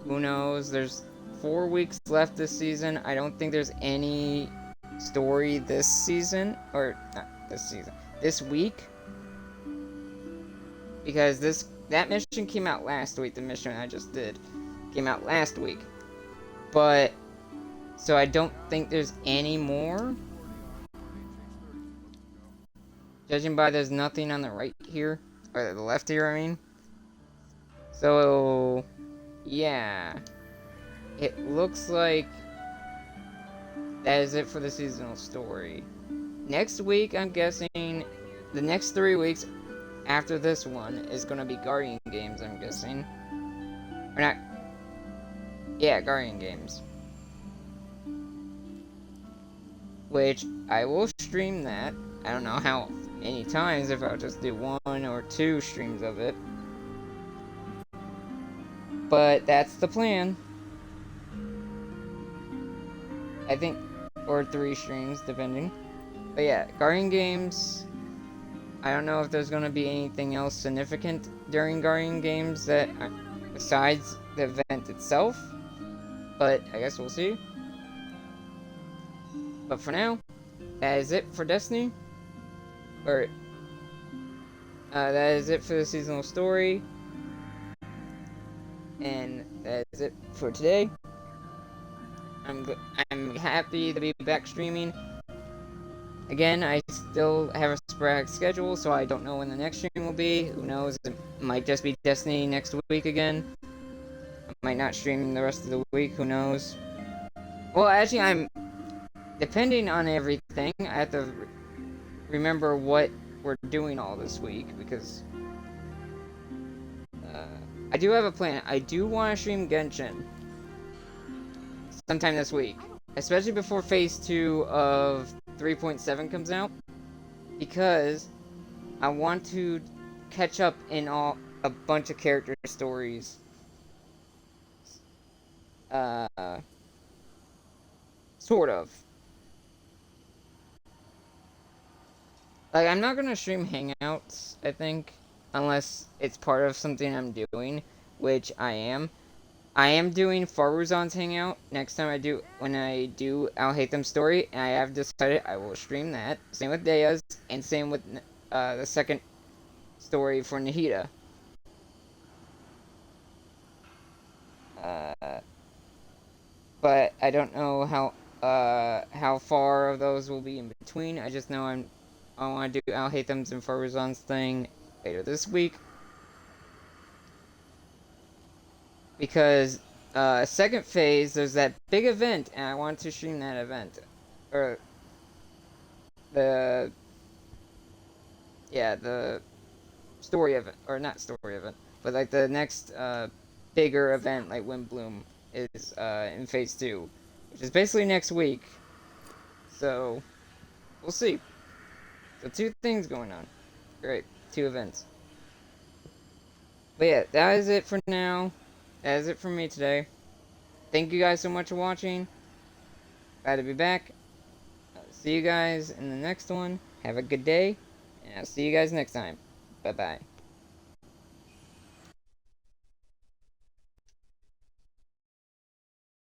Who knows? There's 4 weeks left this season. I don't think there's any story this season. Or, not this season. This week. Because that mission came out last week. The mission I just did came out last week. But, so I don't think there's any more. Judging by there's nothing on the right here. Or the left here, I mean. So, yeah. It looks like that is it for the seasonal story. Next week, I'm guessing, the next 3 weeks after this one is going to be Guardian games, I'm guessing. Or not. Yeah, Guardian games. Which, I will stream that. I don't know how many times, if I'll just do 1 or 2 streams of it. But that's the plan. I think, or 3 streams, depending. But yeah, Guardian games. I don't know if there's going to be anything else significant during Guardian games that, besides the event itself. But I guess we'll see. But for now, that is it for Destiny. Or, that is it for the seasonal story. And that is it for today. I'm happy to be back streaming. Again, I still have a sporadic schedule, so I don't know when the next stream will be. Who knows? It might just be Destiny next week again. I might not stream the rest of the week. Who knows? Well, actually, depending on everything, I have to remember what we're doing all this week, because I do have a plan. I do want to stream Genshin sometime this week, especially before Phase 2 of 3.7 comes out, because I want to catch up in a bunch of character stories. Sort of. Like, I'm not gonna stream Hangouts, I think, unless it's part of something I'm doing, which I am. I am doing Faruzan's Hangout next time when I do I'll Hate Them story, and I have decided I will stream that. Same with Dea's, and same with the second story for Nahida. But I don't know how far of those will be in between. I just know I want to do I'll Hate Them's and Faruzan's thing later this week. Because second phase, there's that big event, and I want to stream that event. Or the story event, or not story event, but like the next bigger event, like Windbloom is in phase 2, which is basically next week. So we'll see. So 2 things going on. Great, 2 events. But yeah, that is it for now. That is it from me today. Thank you guys so much for watching. Glad to be back. I'll see you guys in the next one. Have a good day. And I'll see you guys next time. Bye-bye.